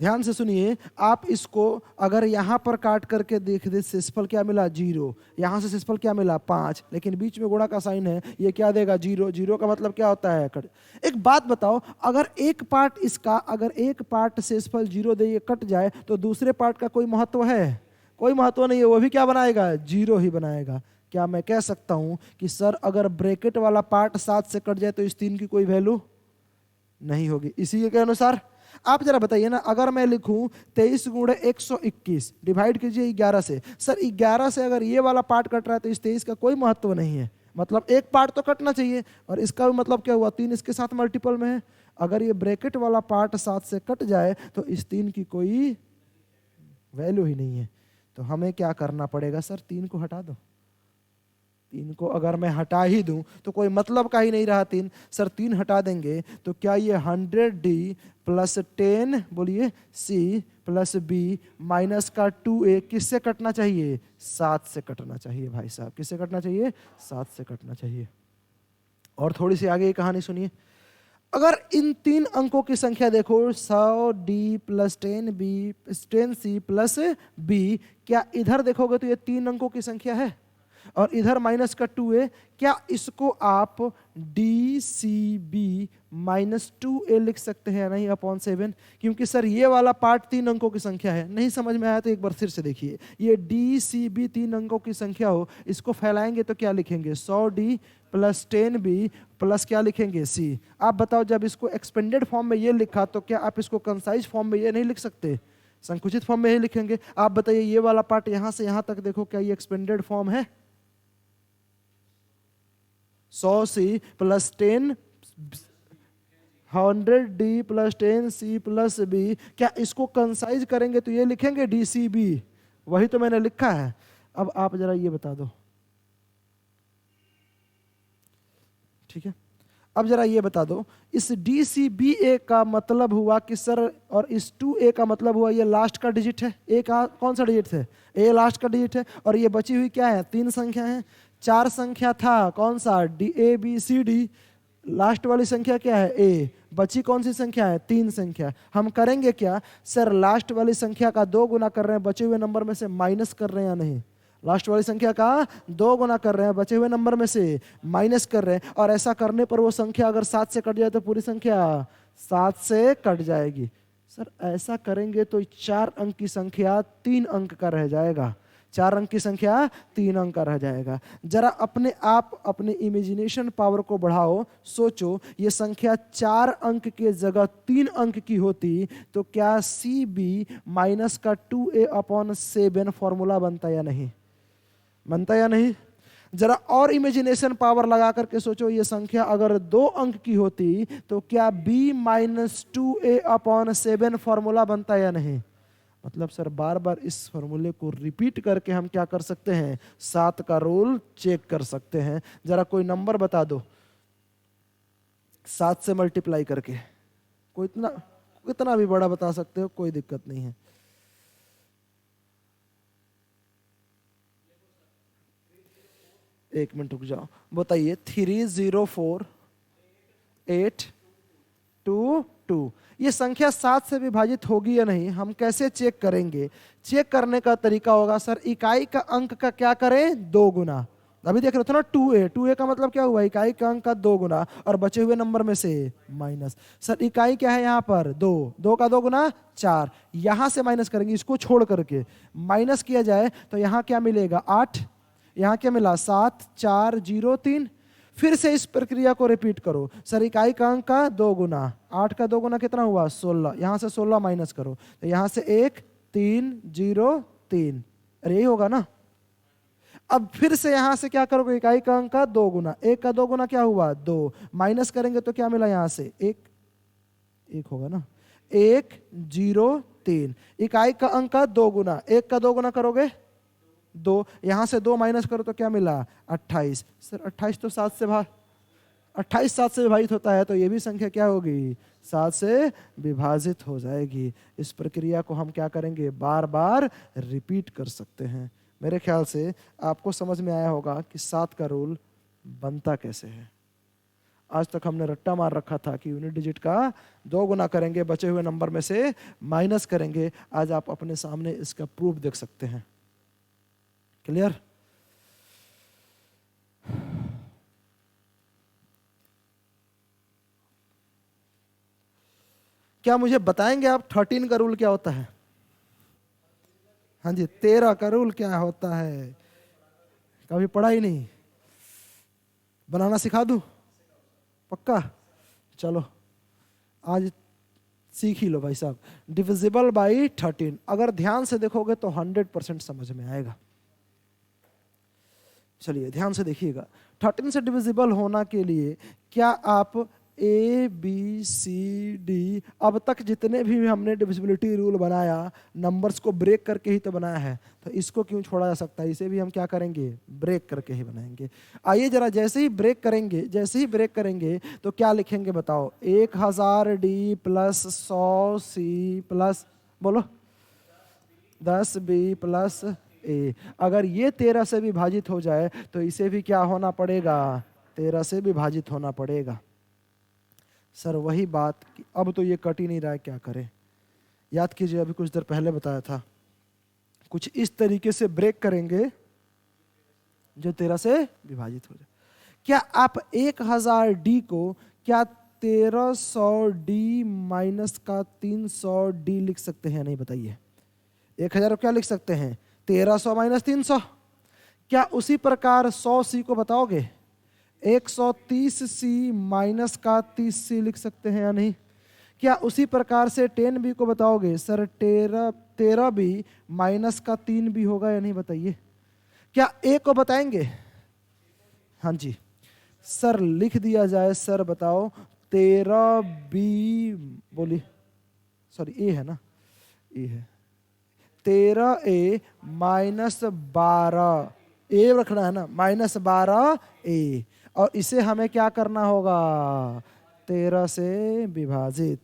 ध्यान से सुनिए, आप इसको अगर यहां पर काट करके देख दे, शेषफल क्या मिला 0, यहां से शेषफल क्या मिला 5, लेकिन बीच में गुणा का साइन है, ये क्या देगा 0, 0 का मतलब क्या होता है कट। एक बात बताओ, अगर एक पार्ट इसका, अगर एक पार्ट शेषफल 0 दे ये कट जाए तो दूसरे पार्ट का कोई महत्व है? कोई महत्व नहीं है, वो भी क्या बनाएगा 0 ही बनाएगा। क्या मैं कह सकता हूं कि सर अगर ब्रैकेट वाला पार्ट 7 से कट जाए तो इस 3 की कोई वैल्यू नहीं होगी? इसी के अनुसार आप जरा बताइए ना, अगर मैं लिखूं 23 गुणे 121 डिवाइड कीजिए 11 से, सर 11 से अगर ये वाला पार्ट कट रहा है तो इस 23 का कोई महत्व नहीं है, मतलब एक पार्ट तो कटना चाहिए। और इसका भी मतलब क्या हुआ, 3 इसके साथ मल्टीपल में है। अगर ये ब्रैकेट वाला पार्ट 7 से कट जाए तो इस 3 की कोई वैल्यू ही नहीं है। तो हमें क्या करना पड़ेगा सर, 3 को हटा दो। 3 को अगर मैं हटा ही दूं तो कोई मतलब का ही नहीं रहा 3। सर 3 हटा देंगे तो क्या ये 100D प्लस 10 बोलिए C प्लस B माइनस का 2A किससे कटना चाहिए? 7 से कटना चाहिए भाई साहब। किससे कटना चाहिए? 7 से कटना चाहिए। और थोड़ी सी आगे ये कहानी सुनिए, अगर इन 3 अंकों की संख्या देखो 100D plus 10B 10C plus B, क्या इधर देखोगे तो ये 3 अंकों की संख्या है और इधर माइनस का 2A, क्या इसको आप DCB माइनस 2A लिख सकते हैं? नहीं, अपॉन 7। क्योंकि सर ये वाला पार्ट 3 अंकों की संख्या है। नहीं समझ में आया तो एक बार फिर से देखिए, ये DCB 3 अंकों की संख्या हो, इसको फैलाएंगे तो क्या लिखेंगे 100D प्लस 10B प्लस क्या लिखेंगे C। आप बताओ, जब इसको एक्सपेंडेड फॉर्म में ये लिखा तो क्या आप इसको कंसाइज फॉर्म में ये नहीं लिख सकते? संकुचित फॉर्म में ही लिखेंगे। आप बताइए ये वाला पार्ट यहां से यहां तक देखो, क्या ये एक्सपेंडेड फॉर्म है? 100C plus 10 100D plus 10C plus B, क्या इसको कंसाइज करेंगे तो ये लिखेंगे DCB? वही तो मैंने लिखा है। अब आप जरा ये बता दो, ठीक है। अब जरा ये बता दो, इस DCBA का मतलब हुआ कि सर, और इस 2A का मतलब हुआ ये लास्ट का डिजिट है। A का कौन सा डिजिट है? A लास्ट का डिजिट है। और ये बची हुई क्या है? 3 संख्या है। 4 संख्या था कौन सा? DABCD। लास्ट वाली संख्या क्या है? A। बची कौन सी संख्या है? 3 संख्या। हम करेंगे क्या सर, लास्ट वाली संख्या का 2 गुना कर रहे हैं, बचे हुए नंबर में से माइनस कर रहे हैं या नहीं? लास्ट वाली संख्या का 2 गुना कर रहे हैं, बचे हुए नंबर में से माइनस कर रहे हैं। और ऐसा करने पर वो संख्या अगर 7 से कट जाए तो पूरी संख्या 7 से कट जाएगी। सर ऐसा करेंगे तो 4 अंक की संख्या 3 अंक का रह जाएगा। 4 अंक की संख्या 3 अंक का रह जाएगा। जरा अपने आप अपने इमेजिनेशन पावर को बढ़ाओ, सोचो ये संख्या 4 अंक के जगह 3 अंक की होती तो क्या CB माइनस का 2A अपॉन 7 फॉर्मूला बनता या नहीं? बनता या नहीं? जरा और इमेजिनेशन पावर लगा करके सोचो, ये संख्या अगर 2 अंक की होती तो क्या B minus 2A upon 7 formula बनता या नहीं? मतलब सर बार बार इस फॉर्मूले को रिपीट करके हम क्या कर सकते हैं? 7 का रूल चेक कर सकते हैं। जरा कोई नंबर बता दो 7 से मल्टीप्लाई करके, कोई इतना कितना भी बड़ा बता सकते हो, कोई दिक्कत नहीं है। एक मिनट रुक जाओ, बताइए 304822। ये संख्या 7 से विभाजित होगी या नहीं, हम कैसे चेक करेंगे? चेक करने का तरीका होगा सर, इकाई का अंक का क्या करें? 2 गुना। अभी देख रहे थे ना 2A, 2A का मतलब क्या हुआ? इकाई का अंक का 2 गुना और बचे हुए नंबर में से माइनस। सर इकाई क्या है यहाँ पर? 2, 2 का 2 गुना 4। यहां से माइनस करेंगे, इसको छोड़ करके माइनस किया जाए तो यहाँ क्या मिलेगा? 8। यहाँ क्या मिला? 7 4 0 3। फिर से इस प्रक्रिया को रिपीट करो। सर इकाई का अंक का 2 गुना, 8 का 2 गुना कितना हुआ? 16। यहां से 16 माइनस करो तो यहां से 1 3 0 3, अरे यही होगा ना। अब फिर से यहां से क्या करोगे? इकाई का अंक का 2 गुना, 1 का 2 गुना क्या हुआ? 2, माइनस करेंगे तो क्या मिला? यहां से 1 होगा ना, 1 0 3। इकाई का अंक का 2 गुना, 1 का 2 गुना करोगे 2, यहां से 2 माइनस करो तो क्या मिला? 28। सर 28 तो 7 से 28 7 से विभाजित होता है, तो ये भी संख्या क्या होगी? 7 से विभाजित हो जाएगी। इस प्रक्रिया को हम क्या करेंगे? बार बार रिपीट कर सकते हैं। मेरे ख्याल से आपको समझ में आया होगा कि 7 का रूल बनता कैसे है। आज तक हमने रट्टा मार रखा था कि यूनिट डिजिट का 2 गुना करेंगे, बचे हुए नंबर में से माइनस करेंगे। आज आप अपने सामने इसका प्रूफ देख सकते हैं। क्लियर? क्या मुझे बताएंगे आप 13 का रूल क्या होता है? हाँ जी, 13 का रूल क्या होता है? कभी पढ़ा ही नहीं? बनाना सिखा दूं? पक्का? चलो आज सीख ही लो भाई साहब। डिविजिबल बाई 13, अगर ध्यान से देखोगे तो 100% समझ में आएगा। चलिए ध्यान से देखिएगा। 13 से डिविजिबल होना के लिए क्या आप A B C D, अब तक जितने भी हमने डिविजिबिलिटी रूल बनाया नंबर्स को ब्रेक करके ही तो बनाया है, तो इसको क्यों छोड़ा जा सकता है? इसे भी हम क्या करेंगे? ब्रेक करके ही बनाएंगे। आइए जरा, जैसे ही ब्रेक करेंगे तो क्या लिखेंगे बताओ? 1000 D प्लस 100 C प्लस बोलो 10 B प्लस A। अगर ये 13 से विभाजित हो जाए तो इसे भी क्या होना पड़ेगा? 13 से विभाजित होना पड़ेगा। सर वही बात कि अब तो ये कट ही नहीं रहा है, क्या करें? याद कीजिए, अभी कुछ देर पहले बताया था, कुछ इस तरीके से ब्रेक करेंगे जो 13 से विभाजित हो जाए। क्या आप 1000 D को क्या 1300 D माइनस का 300 D लिख सकते हैं? नहीं, बताइए। 1000 क्या लिख सकते हैं? 1300 माइनस 300। क्या उसी प्रकार 100 C को बताओगे? 130 C माइनस का 30 C लिख सकते हैं या नहीं? क्या उसी प्रकार से 10 B को बताओगे? सर 13 B माइनस का 3 B होगा या नहीं? बताइए। क्या A को बताएंगे? हाँ जी सर, लिख दिया जाए। सर बताओ 13 B, बोलिए। सॉरी A है ना, A है। 13A माइनस 12, A रखना है ना, माइनस 12A, और इसे हमें क्या करना होगा? 13 से विभाजित।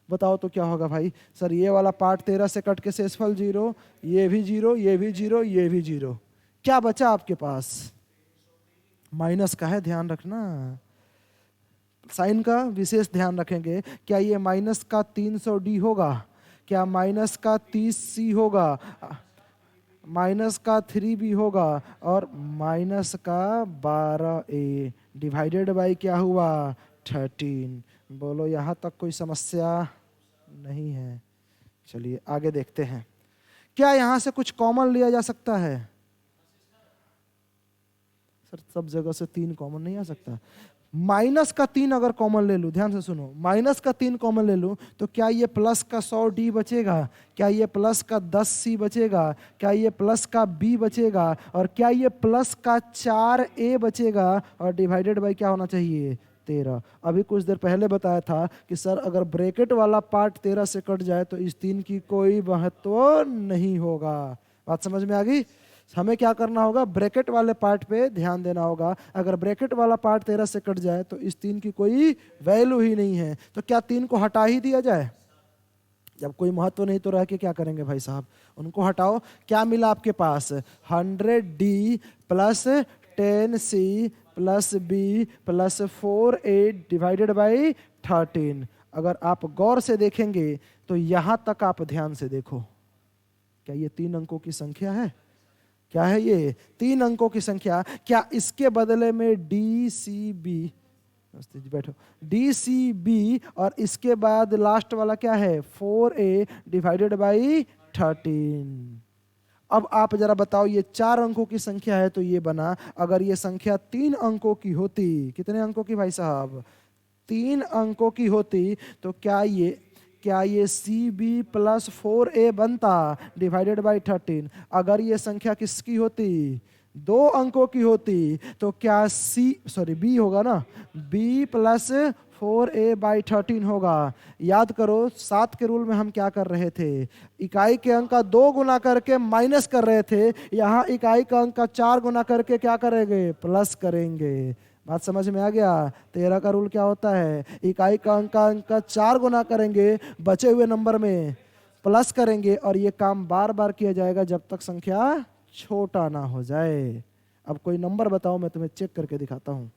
बताओ तो क्या होगा भाई? सर ये वाला पार्ट 13 से कट के शेषफल 0, ये भी 0, ये भी 0, ये भी 0। क्या बचा आपके पास? माइनस का है, ध्यान रखना, साइन का विशेष ध्यान रखेंगे। क्या ये माइनस का 300 D होगा? क्या माइनस का 30 C होगा? माइनस का 3 B होगा? और माइनस का 12A डिवाइडेड बाई क्या हुआ? 13। बोलो यहाँ तक कोई समस्या नहीं है? चलिए आगे देखते हैं। क्या यहाँ से कुछ कॉमन लिया जा सकता है? सर सब जगह से 3 कॉमन नहीं आ सकता। माइनस का 3 अगर कॉमन ले लूं, ध्यान से सुनो, माइनस का 3 कॉमन ले लूं तो क्या ये प्लस का 100 D बचेगा? क्या ये प्लस का 10 C बचेगा? क्या ये प्लस का B बचेगा? और क्या ये प्लस का 4A बचेगा? और डिवाइडेड बाई क्या होना चाहिए? 13। अभी कुछ देर पहले बताया था कि सर अगर ब्रैकेट वाला पार्ट 13 से कट जाए तो इस 3 की कोई महत्व नहीं होगा। बात समझ में आ गई? हमें क्या करना होगा? ब्रैकेट वाले पार्ट पे ध्यान देना होगा। अगर ब्रैकेट वाला पार्ट 13 से कट जाए तो इस 3 की कोई वैल्यू ही नहीं है। तो क्या 3 को हटा ही दिया जाए? जब कोई महत्व नहीं तो रह के क्या करेंगे भाई साहब? उनको हटाओ। क्या मिला आपके पास? 100D plus 10C plus B plus 4A divided by 13। अगर आप गौर से देखेंगे तो यहां तक आप ध्यान से देखो। क्या ये 3 अंकों की संख्या है? क्या है ये? 3 अंकों की संख्या। क्या इसके बदले में DCB, बैठो, DCB और इसके बाद लास्ट वाला क्या है? 4A divided by 13। अब आप जरा बताओ, ये 4 अंकों की संख्या है तो ये बना। अगर ये संख्या 3 अंकों की होती, कितने अंकों की भाई साहब? 3 अंकों की होती तो क्या ये CB प्लस 4A बनता डिवाइडेड बाई 13? अगर ये संख्या किसकी होती? 2 अंकों की होती तो क्या B होगा ना, B प्लस 4A बाई 13 होगा। याद करो 7 के रूल में हम क्या कर रहे थे? इकाई के अंक का 2 गुना करके माइनस कर रहे थे। यहाँ इकाई का अंक का 4 गुना करके क्या करेंगे? प्लस करेंगे। बात समझ में आ गया? 13 का रूल क्या होता है? इकाई का अंक का 4 गुना करेंगे, बचे हुए नंबर में प्लस करेंगे, और ये काम बार बार किया जाएगा जब तक संख्या छोटा ना हो जाए। अब कोई नंबर बताओ, मैं तुम्हें चेक करके दिखाता हूं।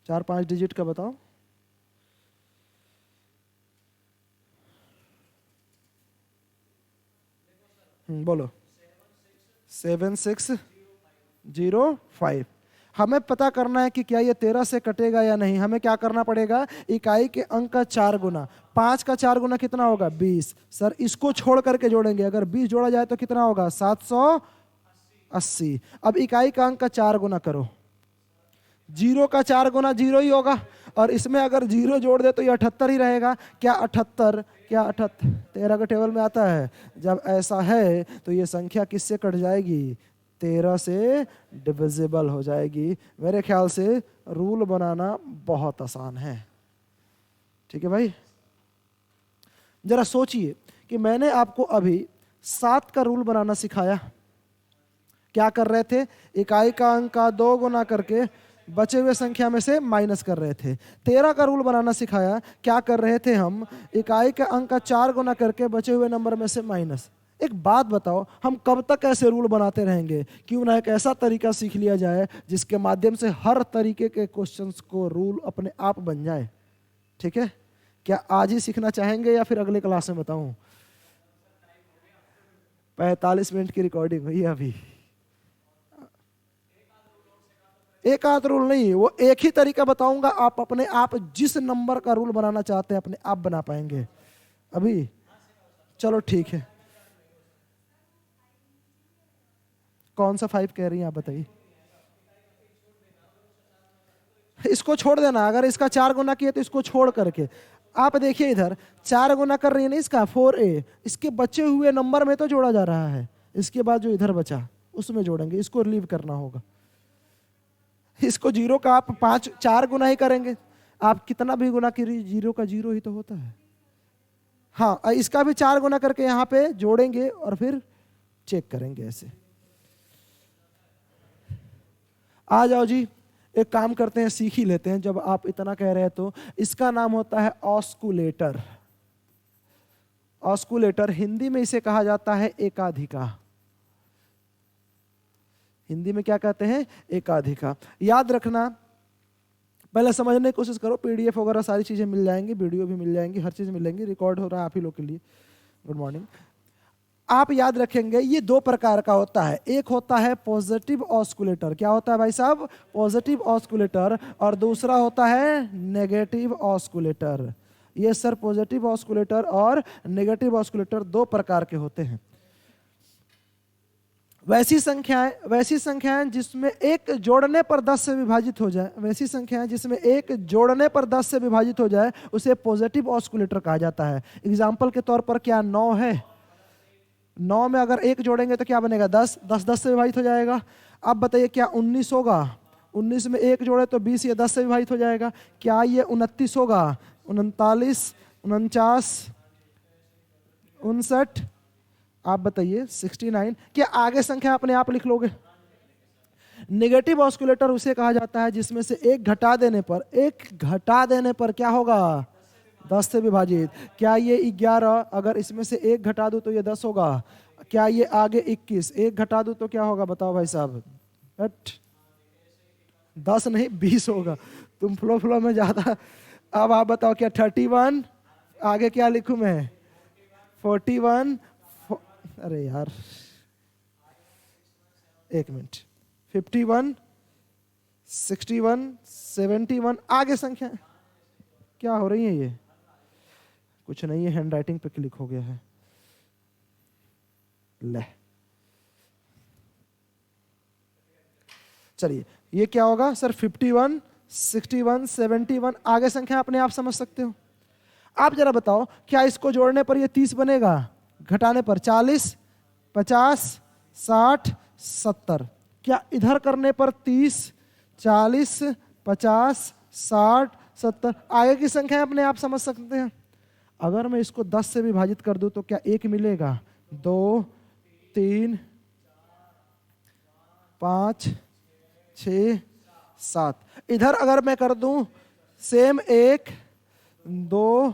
4-5 डिजिट का बताओ। बोलो। 7605। हमें पता करना है कि क्या ये 13 से कटेगा या नहीं। हमें क्या करना पड़ेगा, इकाई के अंक का 4 गुना। 5 का 4 गुना कितना होगा, 20। सर इसको छोड़ करके जोड़ेंगे, अगर 20 जोड़ा जाए तो कितना होगा, 780। अब इकाई का अंक का 4 गुना करो। 0 का 4 गुना 0 ही होगा, और इसमें अगर 0 जोड़ दे तो ये 78 ही रहेगा। क्या 78, क्या 78 13 के टेबल में आता है। जब ऐसा है तो ये संख्या किससे कट जाएगी, 13 से डिविजिबल हो जाएगी। मेरे ख्याल से रूल बनाना बहुत आसान है। ठीक है भाई, जरा सोचिए कि मैंने आपको अभी 7 का रूल बनाना सिखाया। क्या कर रहे थे, इकाई का अंक का 2 गुना करके बचे हुए संख्या में से माइनस कर रहे थे। 13 का रूल बनाना सिखाया, क्या कर रहे थे हम, इकाई का अंक का 4 गुना करके बचे हुए नंबर में से माइनस। एक बात बताओ, हम कब तक ऐसे रूल बनाते रहेंगे। क्यों ना एक ऐसा तरीका सीख लिया जाए जिसके माध्यम से हर तरीके के क्वेश्चंस को रूल अपने आप बन जाए। ठीक है, क्या आज ही सीखना चाहेंगे या फिर अगले क्लास में बताऊं। 45 मिनट की रिकॉर्डिंग हुई अभी। एक आध रूल नहीं, वो एक ही तरीका बताऊंगा, आप अपने आप जिस नंबर का रूल बनाना चाहते हैं अपने आप बना पाएंगे। अभी चलो ठीक है, कौन सा 5 कह रही हैं आप बताइए। इसको छोड़ देना, अगर इसका 4 गुना किया तो इसको छोड़ करके आप देखिए इधर 4 गुना कर रही है ना इसका 4a, इसके बचे हुए नंबर में तो जोड़ा जा रहा है। इसके बाद जो इधर बचा उसमें जोड़ेंगे, इसको रिलीव करना होगा। इसको 0 का आप 4 गुना ही करेंगे, आप कितना भी गुना कीजिए 0 का 0 ही तो होता है। हाँ, इसका भी 4 गुना करके यहाँ पे जोड़ेंगे और फिर चेक करेंगे ऐसे। आ जाओ जी, एक काम करते हैं, सीख ही लेते हैं जब आप इतना कह रहे हैं तो। इसका नाम होता है ऑस्कुलेटर। ऑस्कुलेटर हिंदी में इसे कहा जाता है एकाधिका। हिंदी में क्या कहते हैं, एकाधिका। याद रखना, पहले समझने की कोशिश करो, पीडीएफ वगैरह सारी चीजें मिल जाएंगी, वीडियो भी मिल जाएंगी, हर चीज मिलेंगी, रिकॉर्ड हो रहा है आप ही लोग के लिए। Good morning. आप याद रखेंगे ये 2 प्रकार का होता है, एक होता है पॉजिटिव ऑस्कुलेटर। क्या होता है भाई साहब, पॉजिटिव ऑस्कुलेटर, और दूसरा होता है नेगेटिव ऑस्कुलेटर। ये सर पॉजिटिव ऑस्कुलेटर और नेगेटिव ऑस्कुलेटर 2 प्रकार के होते हैं। वैसी संख्याएं जिसमें एक जोड़ने पर 10 से विभाजित हो जाए, वैसी संख्याएं जिसमें एक जोड़ने पर 10 से विभाजित हो जाए उसे पॉजिटिव ऑस्कुलेटर कहा जाता है। एग्जाम्पल के तौर पर क्या 9 है, 9 में अगर 1 जोड़ेंगे तो क्या बनेगा, 10, 10 10 से विभाजित हो जाएगा। अब बताइए क्या 19 होगा, 19 में 1 जोड़े तो 20, ये 10 से विभाजित हो जाएगा। क्या ये 29 होगा, 39, 49, 59, आप बताइए 69। क्या आगे संख्या अपने आप लिख लोगे। नेगेटिव ऑस्कुलेटर उसे कहा जाता है जिसमें से एक घटा देने पर क्या होगा, 10 से विभाजित। क्या ये 11, अगर इसमें से 1 घटा दूं तो ये 10 होगा। क्या ये आगे 21, 1 घटा दूं तो क्या होगा बताओ भाई साहब, 10 नहीं 20 होगा। तुम फ्लो में ज्यादा। अब आप बताओ क्या 31, आगे क्या लिखूं मैं, 41, अरे यार 1 मिनट, 51, 61, 71, आगे संख्या क्या हो रही है, ये कुछ नहीं है, हैंड राइटिंग पे क्लिक हो गया है। ले चलिए, ये क्या होगा सर, 51, 61, 71, आगे संख्या अपने आप समझ सकते हो। आप जरा बताओ क्या इसको जोड़ने पर ये 30 बनेगा, घटाने पर 40, 50, 60, 70। क्या इधर करने पर 30, 40, 50, 60, 70, आगे की संख्या अपने आप समझ सकते हैं। अगर मैं इसको 10 से विभाजित कर दूं तो क्या 1 मिलेगा, 2, 3, 5, 6, 7। इधर अगर मैं कर दूं सेम 1, 2,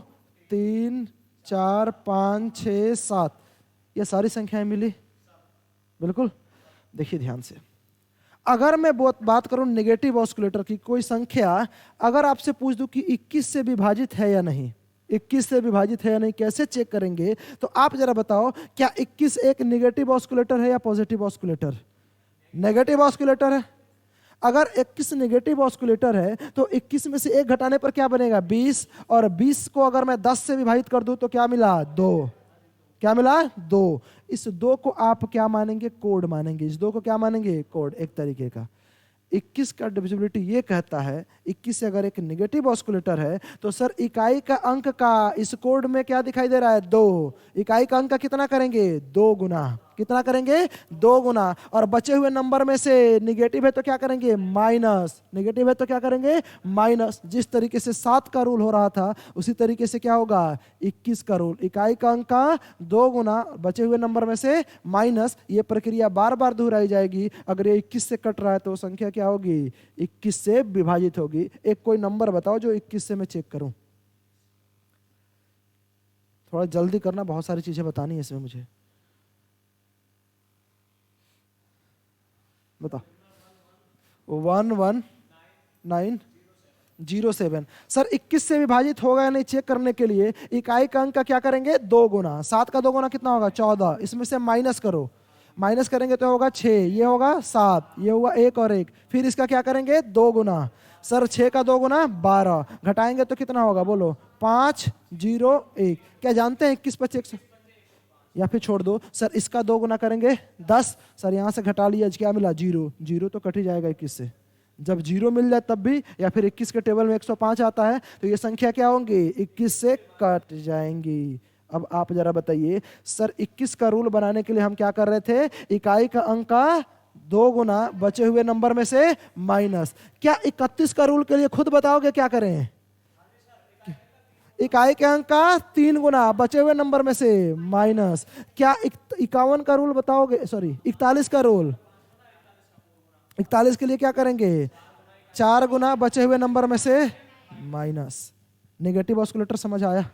3, 4, 5, 6, 7, ये सारी संख्याएं मिली, बिल्कुल। देखिए ध्यान से, अगर मैं बात करूं नेगेटिव ऑस्कुलेटर की, कोई संख्या अगर आपसे पूछ दूं कि 21 से विभाजित है या नहीं, 21 से विभाजित है या नहीं, कैसे चेक करेंगे? तो आप जरा बताओ, क्या 21 एक नेगेटिव ऑस्कुलेटर है या पॉजिटिव ऑस्कुलेटर? नेगेटिव ऑस्कुलेटर है। अगर 21 नेगेटिव ऑस्कुलेटर है तो 21 में से एक घटाने पर क्या बनेगा? 20। और 20 को अगर मैं 10 से विभाजित कर दूं तो क्या मिला? 2। क्या मिला? 2। इस 2 को आप क्या मानेंगे? कोड मानेंगे। इस 2 को क्या मानेंगे? कोड, एक तरीके का। 21 का डिविजिबिलिटी ये कहता है, 21 से अगर एक नेगेटिव ऑस्कुलेटर है तो सर इकाई का अंक का इस कोड में क्या दिखाई दे रहा है? 2। इकाई का अंक का कितना करेंगे? 2 गुना। कितना करेंगे? 2 गुना। और बचे हुए नंबर में से निगेटिव है तो क्या करेंगे? माइनस। निगेटिव है तो क्या करेंगे? माइनस। जिस तरीके से 7 का रूल हो रहा था उसी तरीके से क्या होगा? 21 का रूल। इकाई का अंक का 2 गुना, बचे हुए नंबर में से माइनस। ये प्रक्रिया बार बार दोहराई जाएगी। अगर ये 21 से कट रहा है तो संख्या क्या होगी? 21 से विभाजित होगी। एक कोई नंबर बताओ जो 21 से मैं चेक करूं। थोड़ा जल्दी करना, बहुत सारी चीजें बतानी है इसमें मुझे। बताओ। 11907। सर 21 से विभाजित होगा या नहीं चेक करने के लिए इकाई का अंक का क्या करेंगे? 2 गुना। 7 का 2 गुना कितना होगा? 14। इसमें से माइनस करो। माइनस करेंगे तो होगा 6, ये होगा 7, ये होगा 1 और 1। फिर इसका क्या करेंगे? 2 गुना। सर 6 का 2 गुना 12। घटाएंगे तो कितना होगा? बोलो। 501। क्या जानते हैं 21 25? या फिर छोड़ दो सर, इसका 2 गुना करेंगे 10। सर यहां से घटा लिया, क्या मिला? 0। 0 तो कट ही जाएगा 21 से। जब 0 मिल जाए तब भी, या फिर 21 के टेबल में 105 आता है तो ये संख्या क्या होंगी? 21 से कट जाएंगी। अब आप जरा बताइए सर, 21 का रूल बनाने के लिए हम क्या कर रहे थे? इकाई का अंक का 2 गुना, बचे हुए नंबर में से माइनस। क्या 31 का रूल के लिए खुद बताओगे क्या करें? इकाई के अंक का 3 गुना, बचे हुए नंबर में से माइनस। क्या 51 का रूल बताओगे? सॉरी, 41 का रूल। 41 के लिए क्या करेंगे? 4 गुना, बचे हुए नंबर में से माइनस। नेगेटिव ऑस्कुलेटर समझ आया?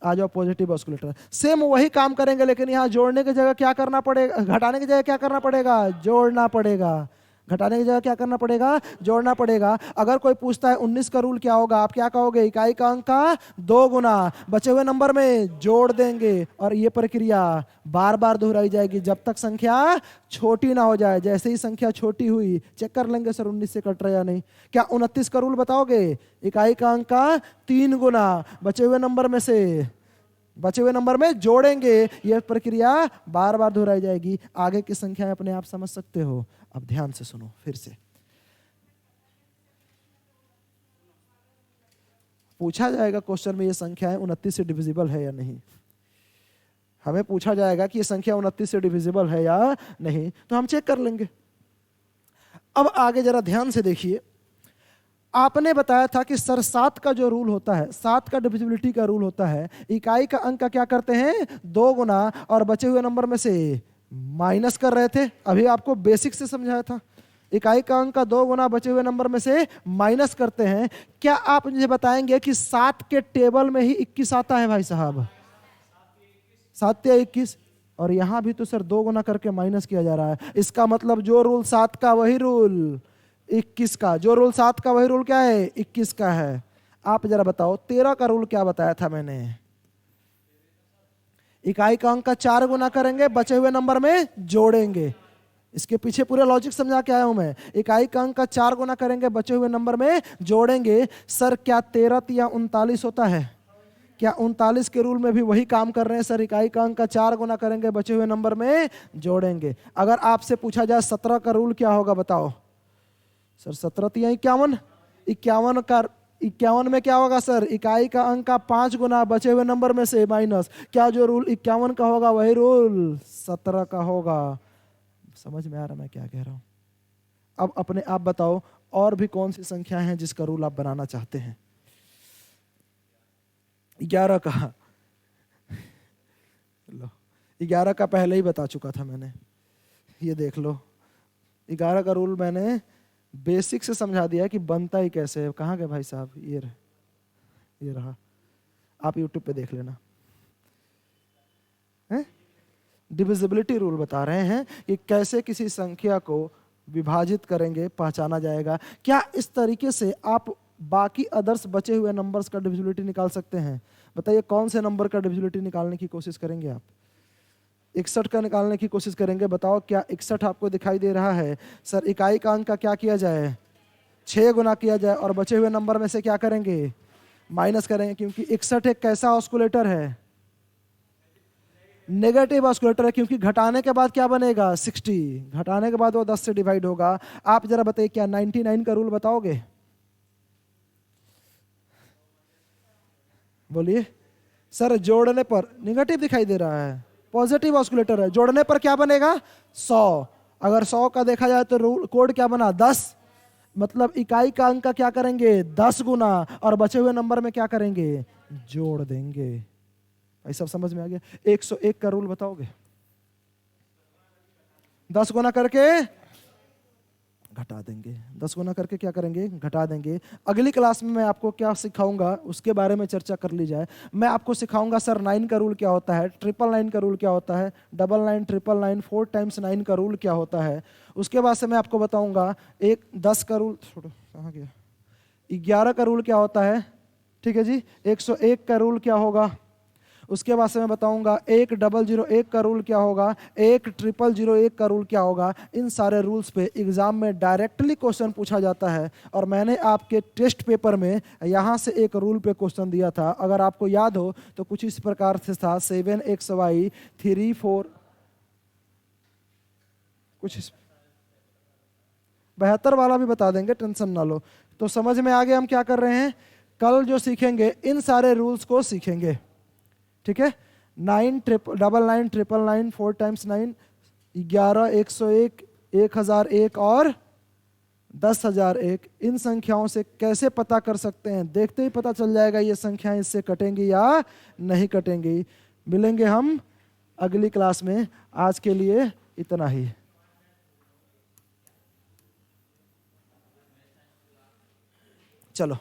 आ जाओ पॉजिटिव ऑस्कुलेटर। सेम वही काम करेंगे, लेकिन यहाँ जोड़ने की जगह क्या करना पड़ेगा? घटाने की जगह क्या करना पड़ेगा? जोड़ना पड़ेगा। घटाने की जगह क्या करना पड़ेगा? जोड़ना पड़ेगा। अगर कोई पूछता है 19 का रूल क्या होगा, आप क्या कहोगे? इकाई का अंक का 2 गुना, बचे हुए नंबर में जोड़ देंगे। और ये प्रक्रिया बार बार दोहराई जाएगी जब तक संख्या छोटी ना हो जाए। जैसे ही संख्या छोटी हुई, चेक कर लेंगे सर 19 से कट रहा या नहीं। क्या 29 का रूल बताओगे? इकाई का अंक का 3 गुना, बचे हुए नंबर में जोड़ेंगे। यह प्रक्रिया बार बार दोहराई जाएगी। आगे की संख्याएं अपने आप समझ सकते हो। अब ध्यान से सुनो फिर से। पूछा जाएगा क्वेश्चन में, ये संख्याएं 29 से डिविजिबल है या नहीं। हमें पूछा जाएगा कि ये संख्या 29 से डिविजिबल है या नहीं, तो हम चेक कर लेंगे। अब आगे जरा ध्यान से देखिए। आपने बताया था कि सर 7 का जो रूल होता है, 7 का डिविजिबिलिटी का रूल होता है, इकाई का अंक का क्या करते हैं? 2 गुना, और बचे हुए नंबर में से माइनस कर रहे थे। अभी आपको बेसिक से समझाया था। इकाई का अंक का 2 गुना, बचे हुए नंबर में से माइनस करते हैं। क्या आप मुझे बताएंगे कि 7 के टेबल में ही 21 आता है भाई साहब? 7 या 21। और यहां भी तो सर 2 गुना करके माइनस किया जा रहा है। इसका मतलब जो रूल 7 का वही रूल 21 का, जो रूल 7 का वही रूल क्या है? 21 का है। आप जरा बताओ 13 का रूल क्या बताया था मैंने? इकाई का अंक का 4 गुना करेंगे, बचे हुए नंबर में जोड़ेंगे। इसके पीछे पूरा लॉजिक समझा के आया हूं मैं। इकाई का अंक का 4 गुना करेंगे, बचे हुए नंबर में जोड़ेंगे। सर क्या 13 या 39 होता है? क्या 39 के रूल में भी वही काम कर रहे हैं सर? इकाई का अंक का 4 गुना करेंगे, बचे हुए नंबर में जोड़ेंगे। अगर आपसे पूछा जाए 17 का रूल क्या होगा बताओ? सर 17 या 51। 51 में क्या होगा सर? इकाई का अंक का 5 गुना, बचे हुए नंबर में से माइनस। क्या जो रूल 51 का होगा वही रूल 17 का होगा? समझ में आ रहा मैं क्या कह रहा हूं? अब अपने आप बताओ, और भी कौन सी संख्या है जिसका रूल आप बनाना चाहते हैं? 11 का। लो, 11 का पहले ही बता चुका था मैंने, ये देख लो। 11 का रूल मैंने बेसिक से समझा दिया कि बनता ही कैसे है। कहाँ गए भाई साहब? ये रहा, आप यूट्यूब पे देख लेना। डिविजिबिलिटी रूल बता रहे हैं कि कैसे किसी संख्या को विभाजित करेंगे पहचाना जाएगा। क्या इस तरीके से आप बाकी अदर्स बचे हुए नंबर्स का डिविजिबिलिटी निकाल सकते हैं? बताइए कौन से नंबर का डिविजिबिलिटी निकालने की कोशिश करेंगे आप? 61 का निकालने की कोशिश करेंगे। बताओ क्या 61 आपको दिखाई दे रहा है? सर इकाई का अंक का क्या किया जाए? 6 गुना किया जाए और बचे हुए नंबर में से क्या करेंगे? माइनस करेंगे, क्योंकि 61 एक कैसा ऑस्कुलेटर है? नेगेटिव ऑस्कुलेटर है, क्योंकि घटाने के बाद क्या बनेगा? 60। घटाने के बाद वो 10 से डिवाइड होगा। आप जरा बताइए क्या 99 का रूल बताओगे? बोलिए सर। जोड़ने पर नेगेटिव दिखाई दे रहा है, पॉजिटिव ऑस्कुलेटर है। जोड़ने पर क्या बनेगा? 100। अगर 100 का देखा जाए तो रूल कोड क्या बना? 10। मतलब इकाई का अंक का क्या करेंगे? 10 गुना, और बचे हुए नंबर में क्या करेंगे? जोड़ देंगे। भाई सब समझ में आ गया? 101 का रूल बताओगे? 10 गुना करके घटा देंगे। 10 गुना करके क्या करेंगे? घटा देंगे। अगली क्लास में मैं आपको क्या सिखाऊंगा उसके बारे में चर्चा कर ली जाए। मैं आपको सिखाऊंगा सर 9 का रूल क्या होता है, 999 का रूल क्या होता है, 99 999 4 टाइम्स 9 का रूल क्या होता है। उसके बाद से मैं आपको बताऊंगा 10 का रूल, छोड़ो कहाँ गया, 11 का रूल क्या होता है। ठीक है जी। 101 का रूल क्या होगा। उसके बाद से मैं बताऊंगा 1001 का रूल क्या होगा, 1001 का रूल क्या होगा। इन सारे रूल्स पे एग्जाम में डायरेक्टली क्वेश्चन पूछा जाता है। और मैंने आपके टेस्ट पेपर में यहाँ से एक रूल पे क्वेश्चन दिया था, अगर आपको याद हो तो कुछ इस प्रकार से था, 7xy 3 4 कुछ 72 वाला भी बता देंगे, टेंशन ना लो। तो समझ में आ गया हम क्या कर रहे हैं। कल जो सीखेंगे इन सारे रूल्स को सीखेंगे। ठीक है। 999 4 टाइम्स 9, 11, 101, 1001 और 10,001। इन संख्याओं से कैसे पता कर सकते हैं? देखते ही पता चल जाएगा ये संख्याएं इससे कटेंगी या नहीं कटेंगी। मिलेंगे हम अगली क्लास में। आज के लिए इतना ही। चलो।